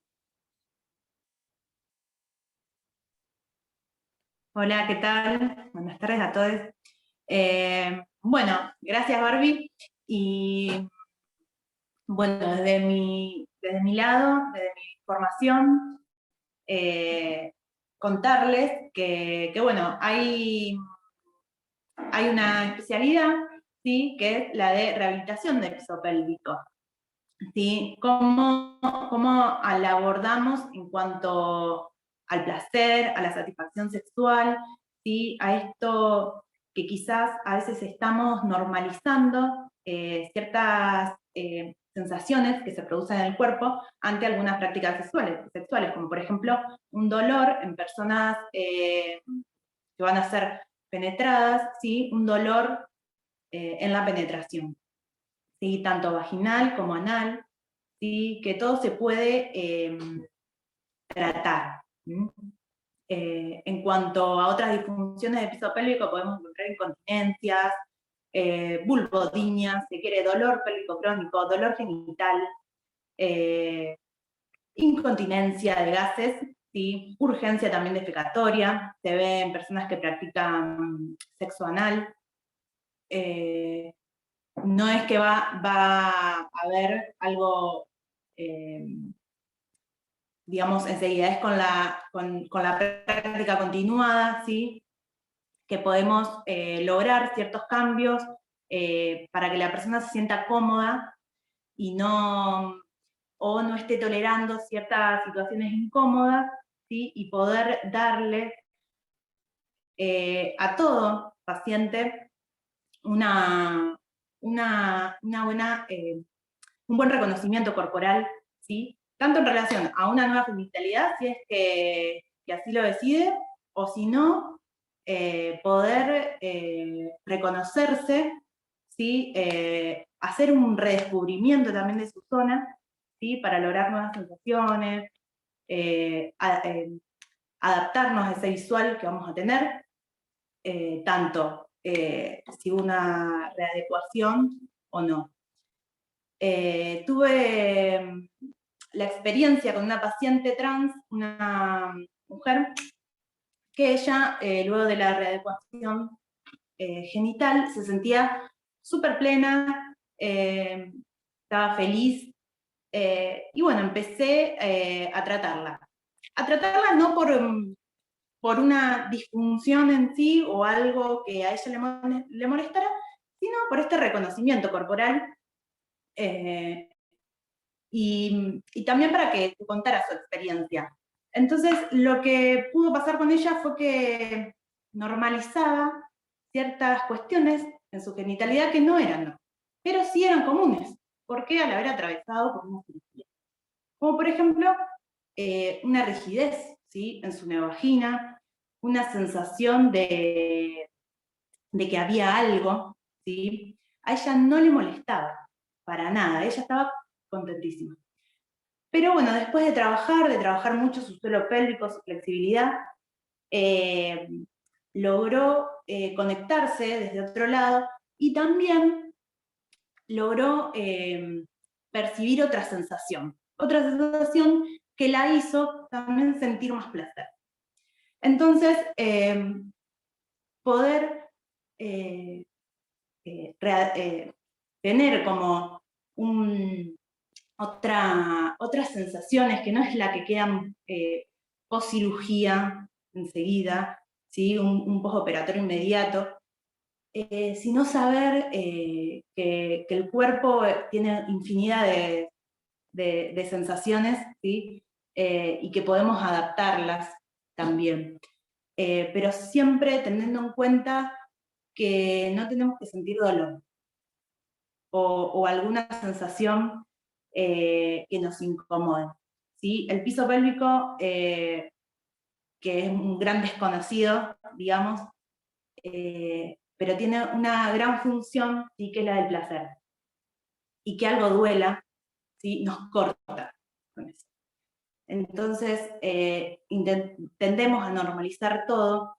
Hola, ¿qué tal? Buenas tardes a todos. Bueno, gracias Barbie. Y bueno, desde mi lado, desde mi formación, contarles que bueno, hay una especialidad, ¿sí? Que es la de rehabilitación del piso pélvico. ¿Sí? ¿Cómo la abordamos en cuanto al placer, a la satisfacción sexual, ¿sí? A esto que quizás a veces estamos normalizando ciertas sensaciones que se producen en el cuerpo ante algunas prácticas sexuales, como por ejemplo un dolor en personas que van a ser penetradas, ¿sí? Un dolor en la penetración, ¿sí? Tanto vaginal como anal, ¿sí? Que todo se puede tratar. En cuanto a otras disfunciones del piso pélvico, podemos encontrar incontinencias, vulvodinias, si quiere, dolor pélvico crónico, dolor genital, incontinencia de gases, ¿sí? Urgencia también defecatoria, se ve en personas que practican sexo anal. No es que va a haber algo, digamos, enseguida, es con la práctica continuada, ¿sí? Que podemos lograr ciertos cambios para que la persona se sienta cómoda y no esté tolerando ciertas situaciones incómodas, ¿sí? Y poder darle a todo paciente un buen reconocimiento corporal, ¿sí? Tanto en relación a una nueva genitalidad, si es que así lo decide, o si no, poder reconocerse, ¿sí? Hacer un redescubrimiento también de su zona, ¿sí? Para lograr nuevas sensaciones, adaptarnos a ese visual que vamos a tener, tanto si una readecuación o no. Tuve la experiencia con una paciente trans, una mujer, que ella, luego de la readecuación genital, se sentía súper plena, estaba feliz, y bueno, empecé a tratarla. A tratarla no por una disfunción en sí o algo que a ella le molestara, sino por este reconocimiento corporal, y también para que te contara su experiencia. Entonces, lo que pudo pasar con ella fue que normalizaba ciertas cuestiones en su genitalidad que no eran, pero sí eran comunes, porque al haber atravesado por una cirugía. Como por ejemplo, una rigidez, ¿sí? En su neovagina, una sensación de que había algo, ¿sí? A ella no le molestaba, para nada, ella estaba contentísima. Pero bueno, después de trabajar mucho su suelo pélvico, su flexibilidad, logró conectarse desde otro lado y también logró percibir otra sensación que la hizo también sentir más placer. Entonces, poder tener como otras sensaciones que no es la que quedan post cirugía enseguida, ¿sí? Un postoperatorio inmediato, sino saber que el cuerpo tiene infinidad de sensaciones, ¿sí? Y que podemos adaptarlas también. Pero siempre teniendo en cuenta que no tenemos que sentir dolor o alguna sensación que nos incomode, ¿sí? El piso pélvico, que es un gran desconocido, digamos, pero tiene una gran función, ¿sí? Que es la del placer. Y que algo duela, ¿sí? Nos corta con eso. Entonces, tendemos a normalizar todo,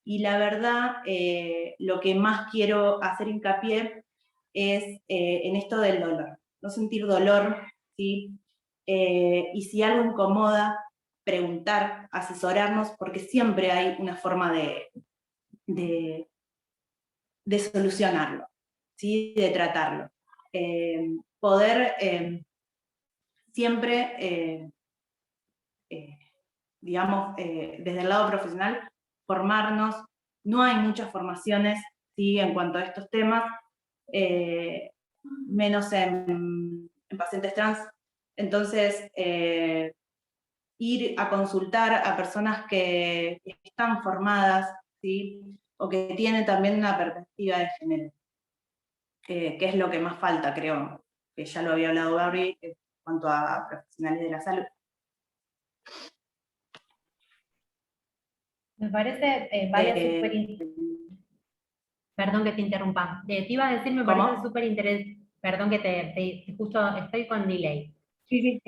y la verdad, lo que más quiero hacer hincapié es en esto del dolor. No sentir dolor, ¿sí? Y si algo incomoda, preguntar, asesorarnos, porque siempre hay una forma de solucionarlo, ¿sí? De tratarlo. Poder siempre, digamos, desde el lado profesional, formarnos. No hay muchas formaciones, ¿sí? En cuanto a estos temas, menos en pacientes trans. Entonces, ir a consultar a personas que están formadas, ¿sí? O que tienen también una perspectiva de género, que es lo que más falta, creo, que ya lo había hablado Barbie en cuanto a profesionales de la salud. Me parece, vale, perdón que te interrumpa. Te iba a decir, me ¿Cómo? parece súper interesante, perdón que justo estoy con delay. Sí.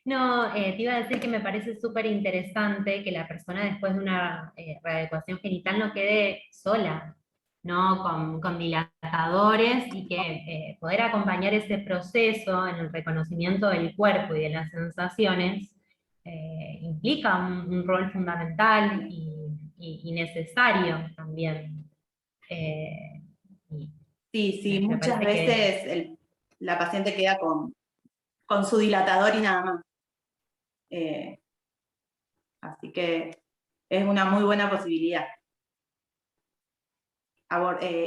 No, te iba a decir que me parece súper interesante que la persona después de una readecuación genital no quede sola, ¿no? Con dilatadores, y que poder acompañar ese proceso en el reconocimiento del cuerpo y de las sensaciones implica un rol fundamental y necesario también. Sí, Me muchas parece que veces la paciente queda con su dilatador y nada más. Así que es una muy buena posibilidad.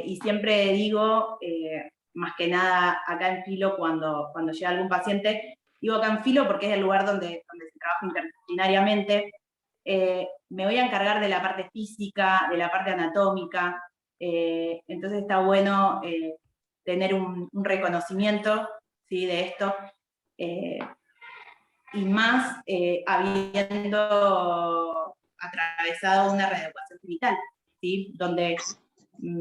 Y siempre digo, más que nada acá en Filo, cuando llega algún paciente, digo acá en Filo porque es el lugar donde se trabaja interdisciplinariamente, me voy a encargar de la parte física, de la parte anatómica, entonces está bueno tener un reconocimiento, ¿sí?, de esto, y más habiendo atravesado una reeducación genital, ¿sí?, donde me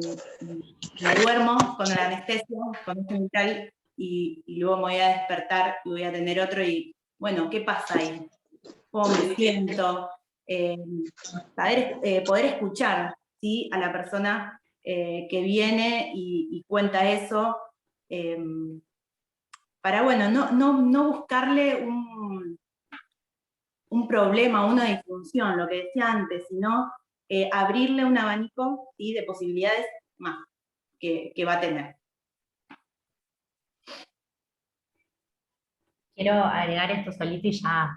duermo con la anestesia, con un genital, y luego me voy a despertar y voy a tener otro, y bueno, ¿qué pasa ahí? ¿Cómo me siento? Poder escuchar, ¿sí?, a la persona que viene y cuenta eso, para, bueno, no buscarle un problema, una disfunción, lo que decía antes, sino abrirle un abanico, ¿sí?, de posibilidades más que va a tener. quiero agregar esto solito y ya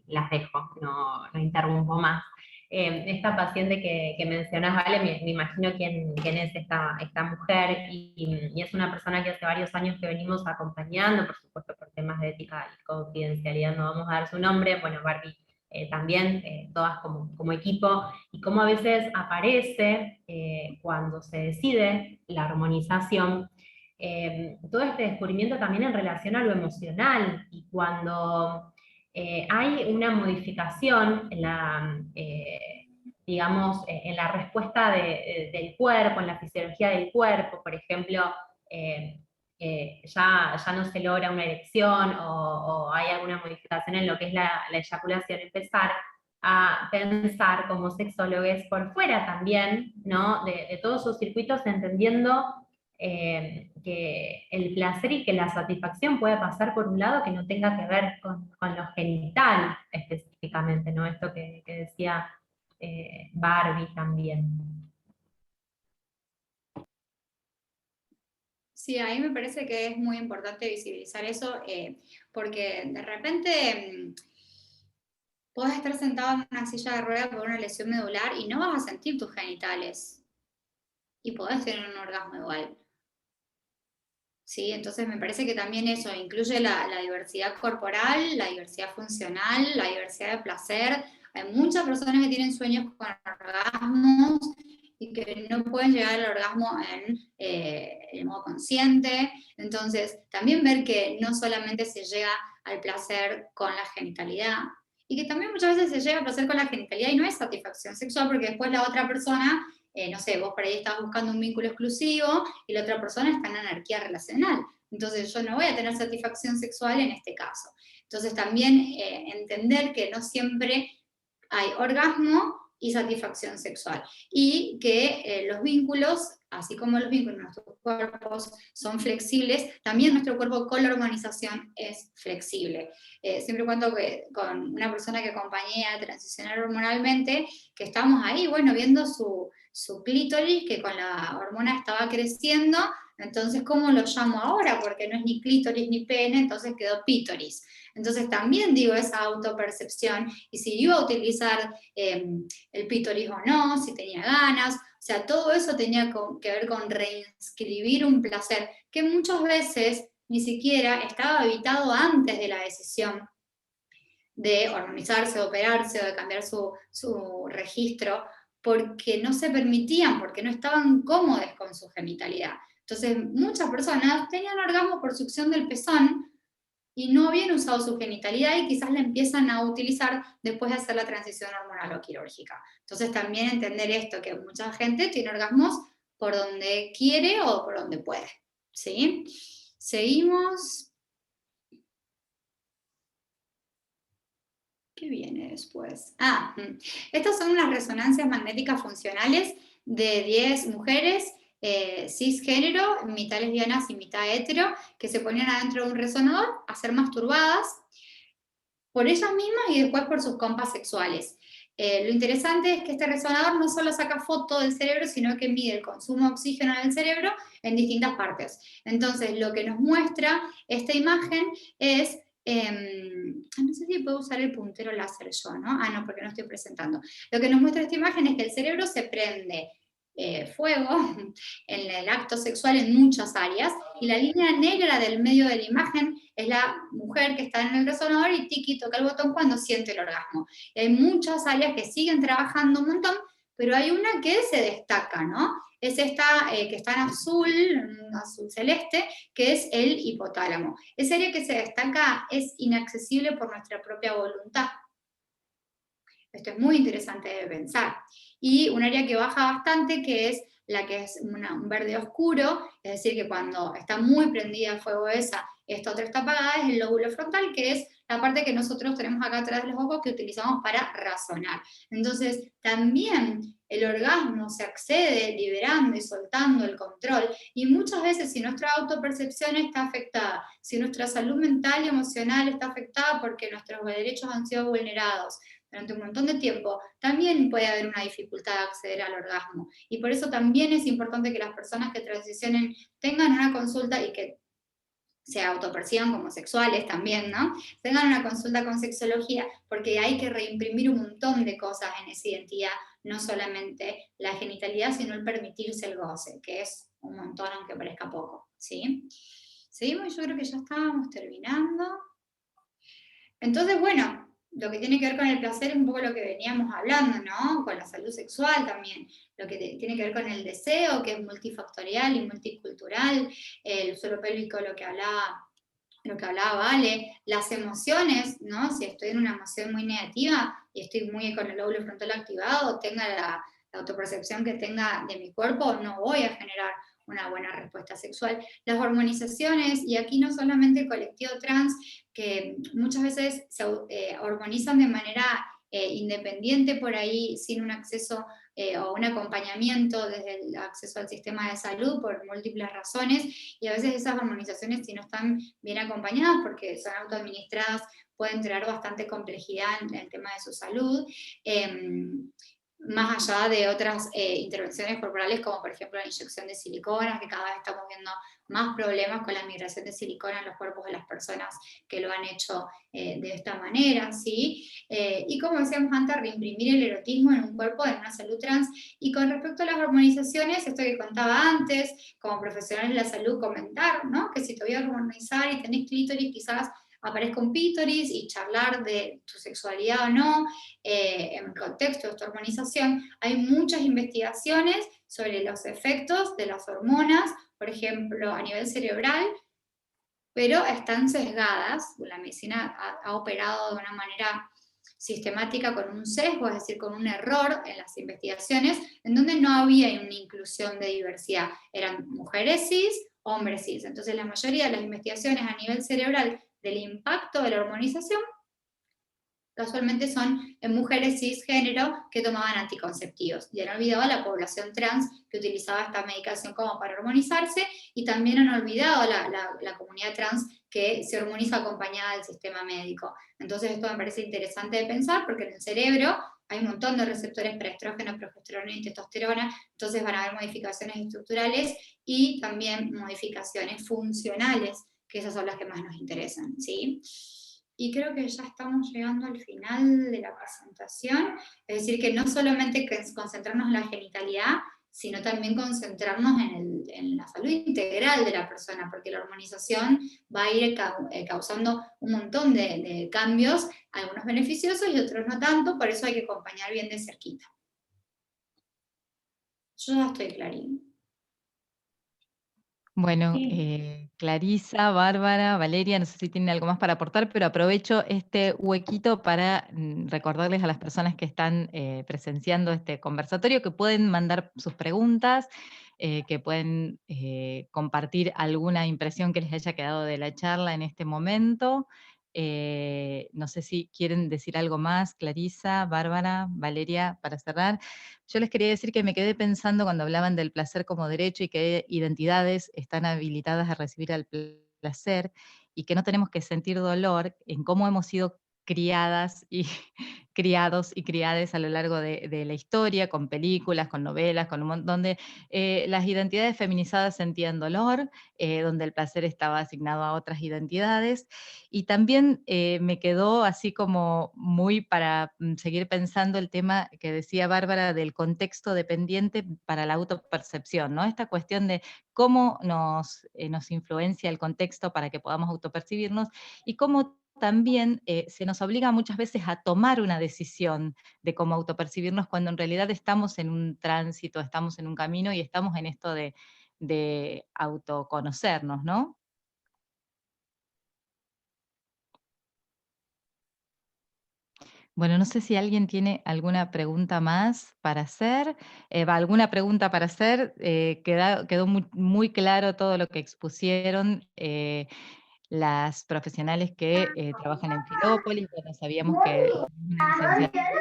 las dejo, no interrumpo más. Esta paciente que mencionás, Vale, me imagino quién es esta mujer, y es una persona que hace varios años que venimos acompañando, por supuesto por temas de ética y confidencialidad no vamos a dar su nombre, bueno, Barbie también, todas como equipo, y cómo a veces aparece cuando se decide la hormonización, todo este descubrimiento también en relación a lo emocional, y cuando hay una modificación en la, digamos, en la respuesta del cuerpo, en la fisiología del cuerpo, por ejemplo, ya no se logra una erección, o hay alguna modificación en lo que es la eyaculación, empezar a pensar como sexólogos por fuera también, ¿no?, de todos sus circuitos, entendiendo que el placer y que la satisfacción puede pasar por un lado que no tenga que ver con lo genital específicamente, ¿no? Esto que decía Barbie también. Sí, a mí me parece que es muy importante visibilizar eso, porque de repente podés estar sentado en una silla de ruedas por una lesión medular y no vas a sentir tus genitales, y podés tener un orgasmo igual. ¿Sí? Entonces me parece que también eso incluye la diversidad corporal, la diversidad funcional, la diversidad de placer. Hay muchas personas que tienen sueños con orgasmos y que no pueden llegar al orgasmo en modo consciente. Entonces, también ver que no solamente se llega al placer con la genitalidad, y que también muchas veces se llega al placer con la genitalidad y no es satisfacción sexual, porque después la otra persona, no sé, vos por ahí estás buscando un vínculo exclusivo y la otra persona está en anarquía relacional. Entonces yo no voy a tener satisfacción sexual en este caso. Entonces también entender que no siempre hay orgasmo y satisfacción sexual. Y que los vínculos, así como los vínculos de nuestros cuerpos son flexibles, también nuestro cuerpo con la hormonización es flexible. Siempre cuento con una persona que acompañé a transicionar hormonalmente, que estamos ahí, bueno, viendo su clítoris, que con la hormona estaba creciendo. Entonces, ¿cómo lo llamo ahora? Porque no es ni clítoris ni pene, entonces quedó pítoris. Entonces también digo esa autopercepción, y si iba a utilizar el pítoris o no, si tenía ganas, o sea, todo eso tenía que ver con reinscribir un placer que muchas veces ni siquiera estaba evitado antes de la decisión de hormonizarse, de operarse o de cambiar su registro, porque no se permitían, porque no estaban cómodos con su genitalidad. Entonces, muchas personas tenían orgasmo por succión del pezón y no habían usado su genitalidad y quizás la empiezan a utilizar después de hacer la transición hormonal o quirúrgica. Entonces, también entender esto, que mucha gente tiene orgasmos por donde quiere o por donde puede, ¿sí? Seguimos. ¿Qué viene después? Estas son unas resonancias magnéticas funcionales de 10 mujeres cisgénero, mitad lesbianas y mitad hetero, que se ponían adentro de un resonador a ser masturbadas por ellas mismas y después por sus compas sexuales. Lo interesante es que este resonador no solo saca foto del cerebro, sino que mide el consumo de oxígeno en el cerebro en distintas partes. Entonces, lo que nos muestra esta imagen es... no sé si puedo usar el puntero láser yo, ¿no? No, porque no estoy presentando. Lo que nos muestra esta imagen es que el cerebro se prende fuego en el acto sexual en muchas áreas, y la línea negra del medio de la imagen es la mujer que está en el resonador y tiki toca el botón cuando siente el orgasmo. Y hay muchas áreas que siguen trabajando un montón, pero hay una que se destaca, ¿no? Es esta que está en azul celeste, que es el hipotálamo. Esa área que se destaca es inaccesible por nuestra propia voluntad. Esto es muy interesante de pensar. Y un área que baja bastante, que es la que es un verde oscuro, es decir, que cuando está muy prendida el fuego esta otra está apagada, es el lóbulo frontal, que es la parte que nosotros tenemos acá atrás de los ojos que utilizamos para razonar. Entonces, también el orgasmo se accede liberando y soltando el control, y muchas veces si nuestra autopercepción está afectada, si nuestra salud mental y emocional está afectada porque nuestros derechos han sido vulnerados durante un montón de tiempo, también puede haber una dificultad de acceder al orgasmo. Y por eso también es importante que las personas que transicionen tengan una consulta y que se autoperciban como sexuales también, ¿no? Tengan una consulta con sexología, porque hay que reimprimir un montón de cosas en esa identidad, no solamente la genitalidad, sino el permitirse el goce, que es un montón aunque parezca poco, ¿sí? Seguimos, yo creo que ya estábamos terminando. Entonces, bueno, lo que tiene que ver con el placer es un poco lo que veníamos hablando, ¿no? Con la salud sexual también, lo que tiene que ver con el deseo, que es multifactorial y multicultural, el suelo pélvico, lo que hablaba Vale, las emociones, ¿no? Si estoy en una emoción muy negativa y estoy muy con el lóbulo frontal activado, tenga la autopercepción que tenga de mi cuerpo, no voy a generar una buena respuesta sexual. Las hormonizaciones, y aquí no solamente el colectivo trans, que muchas veces se hormonizan de manera independiente por ahí, sin un acceso o un acompañamiento desde el acceso al sistema de salud por múltiples razones, y a veces esas hormonizaciones, si no están bien acompañadas porque son autoadministradas, pueden traer bastante complejidad en el tema de su salud, más allá de otras intervenciones corporales, como por ejemplo la inyección de siliconas, que cada vez estamos viendo más problemas con la migración de silicona en los cuerpos de las personas que lo han hecho de esta manera, ¿sí? Y como decíamos antes, reimprimir el erotismo en un cuerpo, en una salud trans. Y con respecto a las hormonizaciones, esto que contaba antes, como profesional de la salud, comentar, ¿no? Que si te voy a hormonizar y tenés clítoris, quizás aparezca un clítoris y charlar de tu sexualidad o no, en el contexto de esta hormonización. Hay muchas investigaciones sobre los efectos de las hormonas, por ejemplo, a nivel cerebral, pero están sesgadas. La medicina ha operado de una manera sistemática con un sesgo, es decir, con un error en las investigaciones, en donde no había una inclusión de diversidad. Eran mujeres cis, hombres cis. Entonces la mayoría de las investigaciones a nivel cerebral del impacto de la hormonización casualmente son en mujeres cisgénero que tomaban anticonceptivos. Y han olvidado a la población trans que utilizaba esta medicación como para hormonizarse, y también han olvidado la comunidad trans que se hormoniza acompañada del sistema médico. Entonces esto me parece interesante de pensar, porque en el cerebro hay un montón de receptores para estrógeno, progesterona y testosterona, entonces van a haber modificaciones estructurales y también modificaciones funcionales, que esas son las que más nos interesan, ¿sí? Y creo que ya estamos llegando al final de la presentación, es decir, que no solamente concentrarnos en la genitalidad, sino también concentrarnos en la salud integral de la persona, porque la hormonización va a ir causando un montón de cambios, algunos beneficiosos y otros no tanto, por eso hay que acompañar bien de cerquita. Yo ya estoy clarín. Bueno, Sí. Clarisa, Bárbara, Valeria, no sé si tienen algo más para aportar, pero aprovecho este huequito para recordarles a las personas que están presenciando este conversatorio que pueden mandar sus preguntas, que pueden compartir alguna impresión que les haya quedado de la charla en este momento. No sé si quieren decir algo más, Clarisa, Bárbara, Valeria, para cerrar. Yo les quería decir que me quedé pensando cuando hablaban del placer como derecho y que identidades están habilitadas a recibir el placer y que no tenemos que sentir dolor en cómo hemos sido criadas y criados y criades a lo largo de la historia, con películas, con novelas, con un montón de... las identidades feminizadas sentían dolor, donde el placer estaba asignado a otras identidades. Y también me quedó así como muy para seguir pensando el tema que decía Bárbara del contexto dependiente para la autopercepción, ¿no? Esta cuestión de cómo nos influencia el contexto para que podamos autopercibirnos y cómo también se nos obliga muchas veces a tomar una decisión de cómo autopercibirnos cuando en realidad estamos en un tránsito, estamos en un camino y estamos en esto de autoconocernos, ¿no? Bueno, no sé si alguien tiene alguna pregunta más para hacer. Alguna pregunta para hacer. Quedó muy claro todo lo que expusieron las profesionales que trabajan en Filópolis. Bueno, sabíamos que una licenciada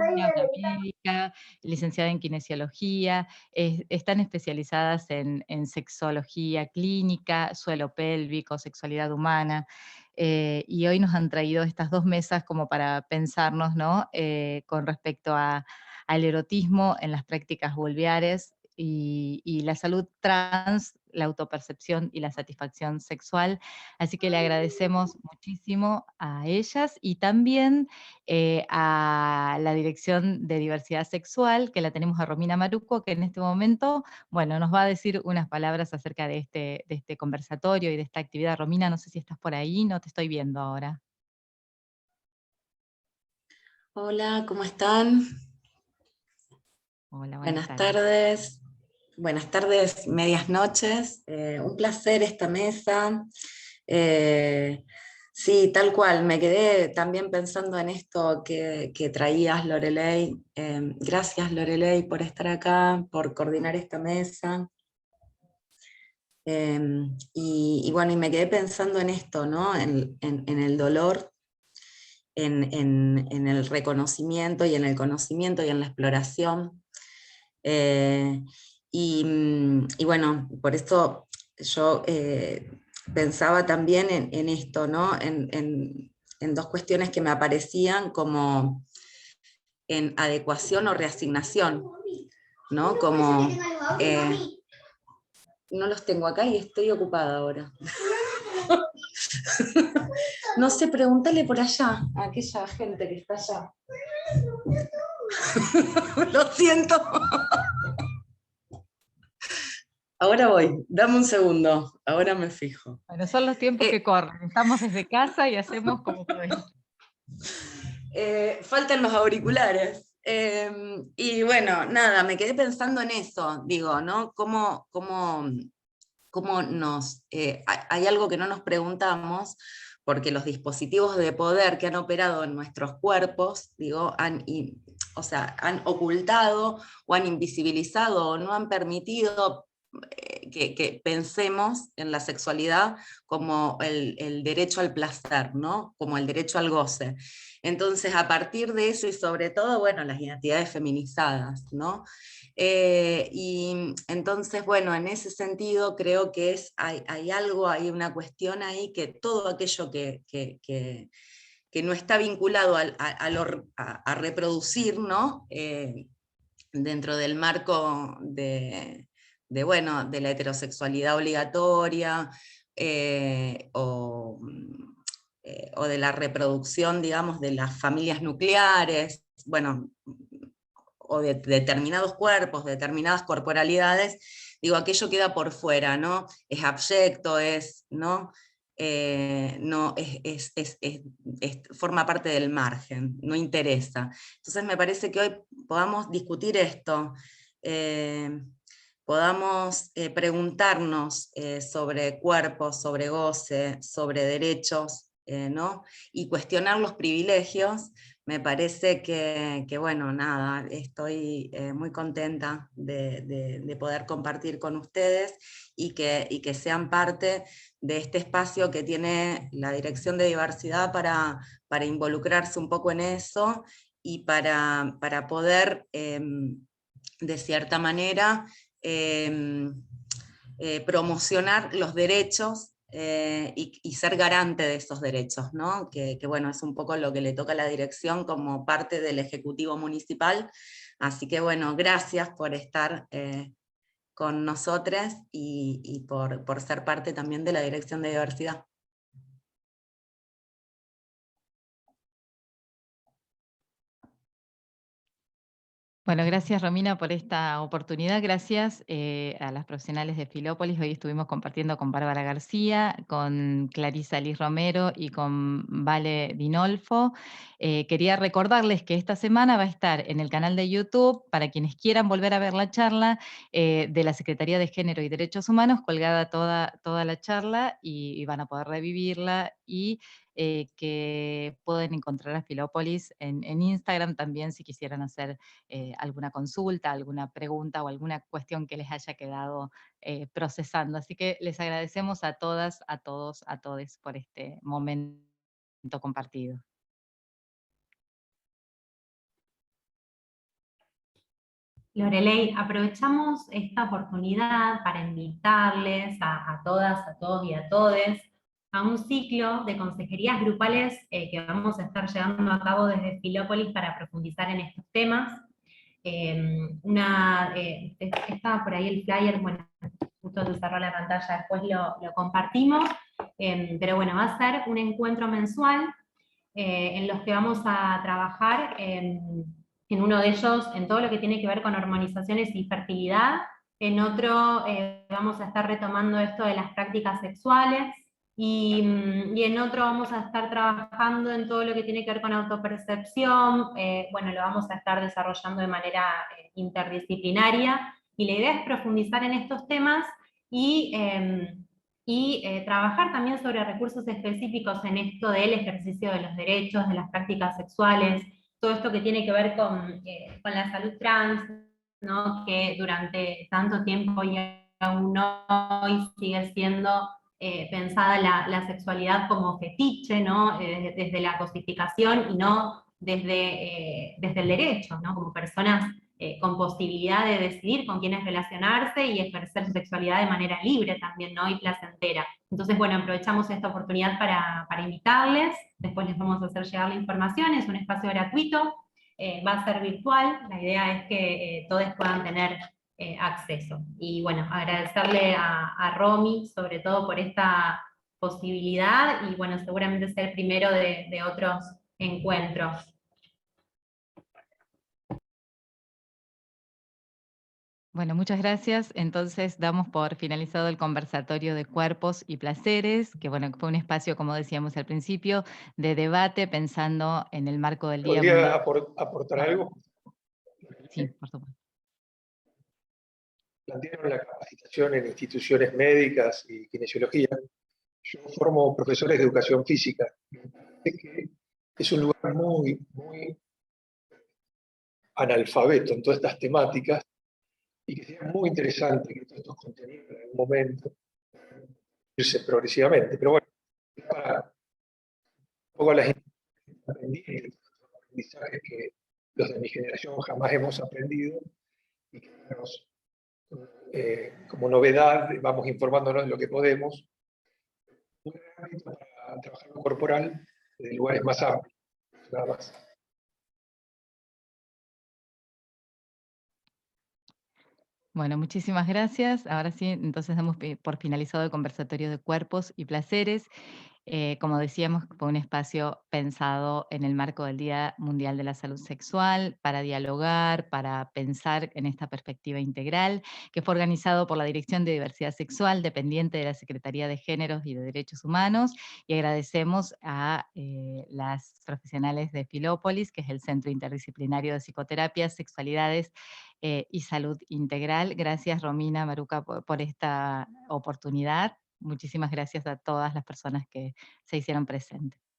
en biología, una médica, licenciada en kinesiología, están especializadas en sexología clínica, suelo pélvico, sexualidad humana. Y hoy nos han traído estas dos mesas como para pensarnos, ¿no? Con respecto al erotismo en las prácticas vulvares y la salud trans, la autopercepción y la satisfacción sexual. Así que le agradecemos muchísimo a ellas y también a la Dirección de Diversidad Sexual, que la tenemos a Romina Maruco, que en este momento, bueno, nos va a decir unas palabras acerca de este conversatorio y de esta actividad. Romina, no sé si estás por ahí, no te estoy viendo ahora. Hola, ¿cómo están? Hola, buenas Buenas tardes. tardes. Buenas tardes, medias noches. Un placer esta mesa. Eh, sí, tal cual. Me quedé también pensando en esto que traías, Loreley. Gracias, Loreley, por estar acá, por coordinar esta mesa. Y bueno, y me quedé pensando en esto, ¿no? En el dolor, en el reconocimiento y en el conocimiento y en la exploración. Y bueno, por esto yo pensaba también en esto, ¿no? En dos cuestiones que me aparecían como en adecuación o reasignación, ¿no? Como, no los tengo acá y estoy ocupada ahora. No sé, pregúntale por allá, a aquella gente que está allá. Lo siento. Ahora voy, dame un segundo, ahora me fijo. Bueno, son los tiempos que corren. Estamos desde casa y hacemos como podemos. Faltan los auriculares. Y bueno, nada, me quedé pensando en eso, digo, ¿no? Cómo nos... hay algo que no nos preguntamos, porque los dispositivos de poder que han operado en nuestros cuerpos, digo, o sea, han ocultado o han invisibilizado o no han permitido que pensemos en la sexualidad como el derecho al placer, ¿no? Como el derecho al goce. Entonces, a partir de eso y sobre todo, bueno, las identidades feminizadas, ¿no? Y entonces, bueno, en ese sentido creo que hay algo, hay una cuestión ahí que todo aquello que no está vinculado a reproducir, ¿no? Dentro del marco bueno, de la heterosexualidad obligatoria o de la reproducción, digamos, de las familias nucleares, bueno, o de determinados cuerpos, de determinadas corporalidades, digo, aquello queda por fuera, ¿no? Es abyecto, ¿no? No forma parte del margen, no interesa. Entonces me parece que hoy podamos discutir esto. podamos preguntarnos sobre cuerpos, sobre goce, sobre derechos, ¿no? Y cuestionar los privilegios, me parece que bueno, nada, estoy muy contenta de poder compartir con ustedes y que sean parte de este espacio que tiene la Dirección de Diversidad para involucrarse un poco en eso y para poder, de cierta manera, promocionar los derechos y ser garante de esos derechos, ¿no? Que bueno, es un poco lo que le toca a la dirección como parte del Ejecutivo Municipal. Así que bueno, gracias por estar con nosotros y por ser parte también de la Dirección de Diversidad. Bueno, gracias Romina por esta oportunidad, gracias a las profesionales de Filópolis. Hoy estuvimos compartiendo con Bárbara García, con Clarisa Liz Romero y con Vale Dinolfo. Quería recordarles que esta semana va a estar en el canal de YouTube, para quienes quieran volver a ver la charla de la Secretaría de Género y Derechos Humanos, colgada toda la charla y van a poder revivirla y que pueden encontrar a Filópolis en Instagram también si quisieran hacer alguna consulta, alguna pregunta o alguna cuestión que les haya quedado procesando. Así que les agradecemos a todas, a todos, a todes por este momento compartido. Loreley, aprovechamos esta oportunidad para invitarles a todas, a todos y a todes a un ciclo de consejerías grupales que vamos a estar llevando a cabo desde Filópolis para profundizar en estos temas. Estaba por ahí el flyer, bueno, justo se cerró la pantalla, después lo compartimos, pero bueno, va a ser un encuentro mensual en los que vamos a trabajar en uno de ellos, en todo lo que tiene que ver con hormonizaciones y fertilidad. En otro vamos a estar retomando esto de las prácticas sexuales. Y en otro vamos a estar trabajando en todo lo que tiene que ver con autopercepción. Bueno, lo vamos a estar desarrollando de manera interdisciplinaria. Y la idea es profundizar en estos temas y trabajar también sobre recursos específicos en esto del ejercicio de los derechos, de las prácticas sexuales, todo esto que tiene que ver con la salud trans, ¿no? Que durante tanto tiempo y aún hoy sigue siendo pensada la sexualidad como fetiche, ¿no? Desde la cosificación y no desde el derecho, ¿no? Como personas con posibilidad de decidir con quiénes relacionarse y ejercer su sexualidad de manera libre también, ¿no? Y placentera. Entonces, bueno, aprovechamos esta oportunidad para invitarles, después les vamos a hacer llegar la información, es un espacio gratuito, va a ser virtual, la idea es que todos puedan tener acceso. Y bueno, agradecerle a Romy, sobre todo por esta posibilidad, y bueno, seguramente sea el primero de otros encuentros. Bueno, muchas gracias. Entonces damos por finalizado el conversatorio de cuerpos y placeres, que bueno, fue un espacio, como decíamos al principio, de debate pensando en el marco del Día ¿Podría Mundial. aportar algo? Sí, por supuesto. Plantearon la capacitación en instituciones médicas y kinesiología. Yo formo profesores de educación física. Sé que es un lugar muy, muy analfabeto en todas estas temáticas y que sería muy interesante que todos estos contenidos en algún momento irse progresivamente. Pero bueno, para un poco las aprendizajes que los de mi generación jamás hemos aprendido y que nos, como novedad vamos informándonos de lo que podemos. Un gran ámbito para trabajar lo corporal de lugares más amplios, nada más. Bueno, muchísimas gracias. Ahora sí, entonces damos por finalizado el conversatorio de cuerpos y placeres. Como decíamos, fue un espacio pensado en el marco del Día Mundial de la Salud Sexual, para dialogar, para pensar en esta perspectiva integral, que fue organizado por la Dirección de Diversidad Sexual, dependiente de la Secretaría de Géneros y de Derechos Humanos, y agradecemos a las profesionales de Filópolis, que es el Centro Interdisciplinario de Psicoterapia, Sexualidades y salud integral. Gracias, Romina, Maruca, por esta oportunidad. Muchísimas gracias a todas las personas que se hicieron presentes.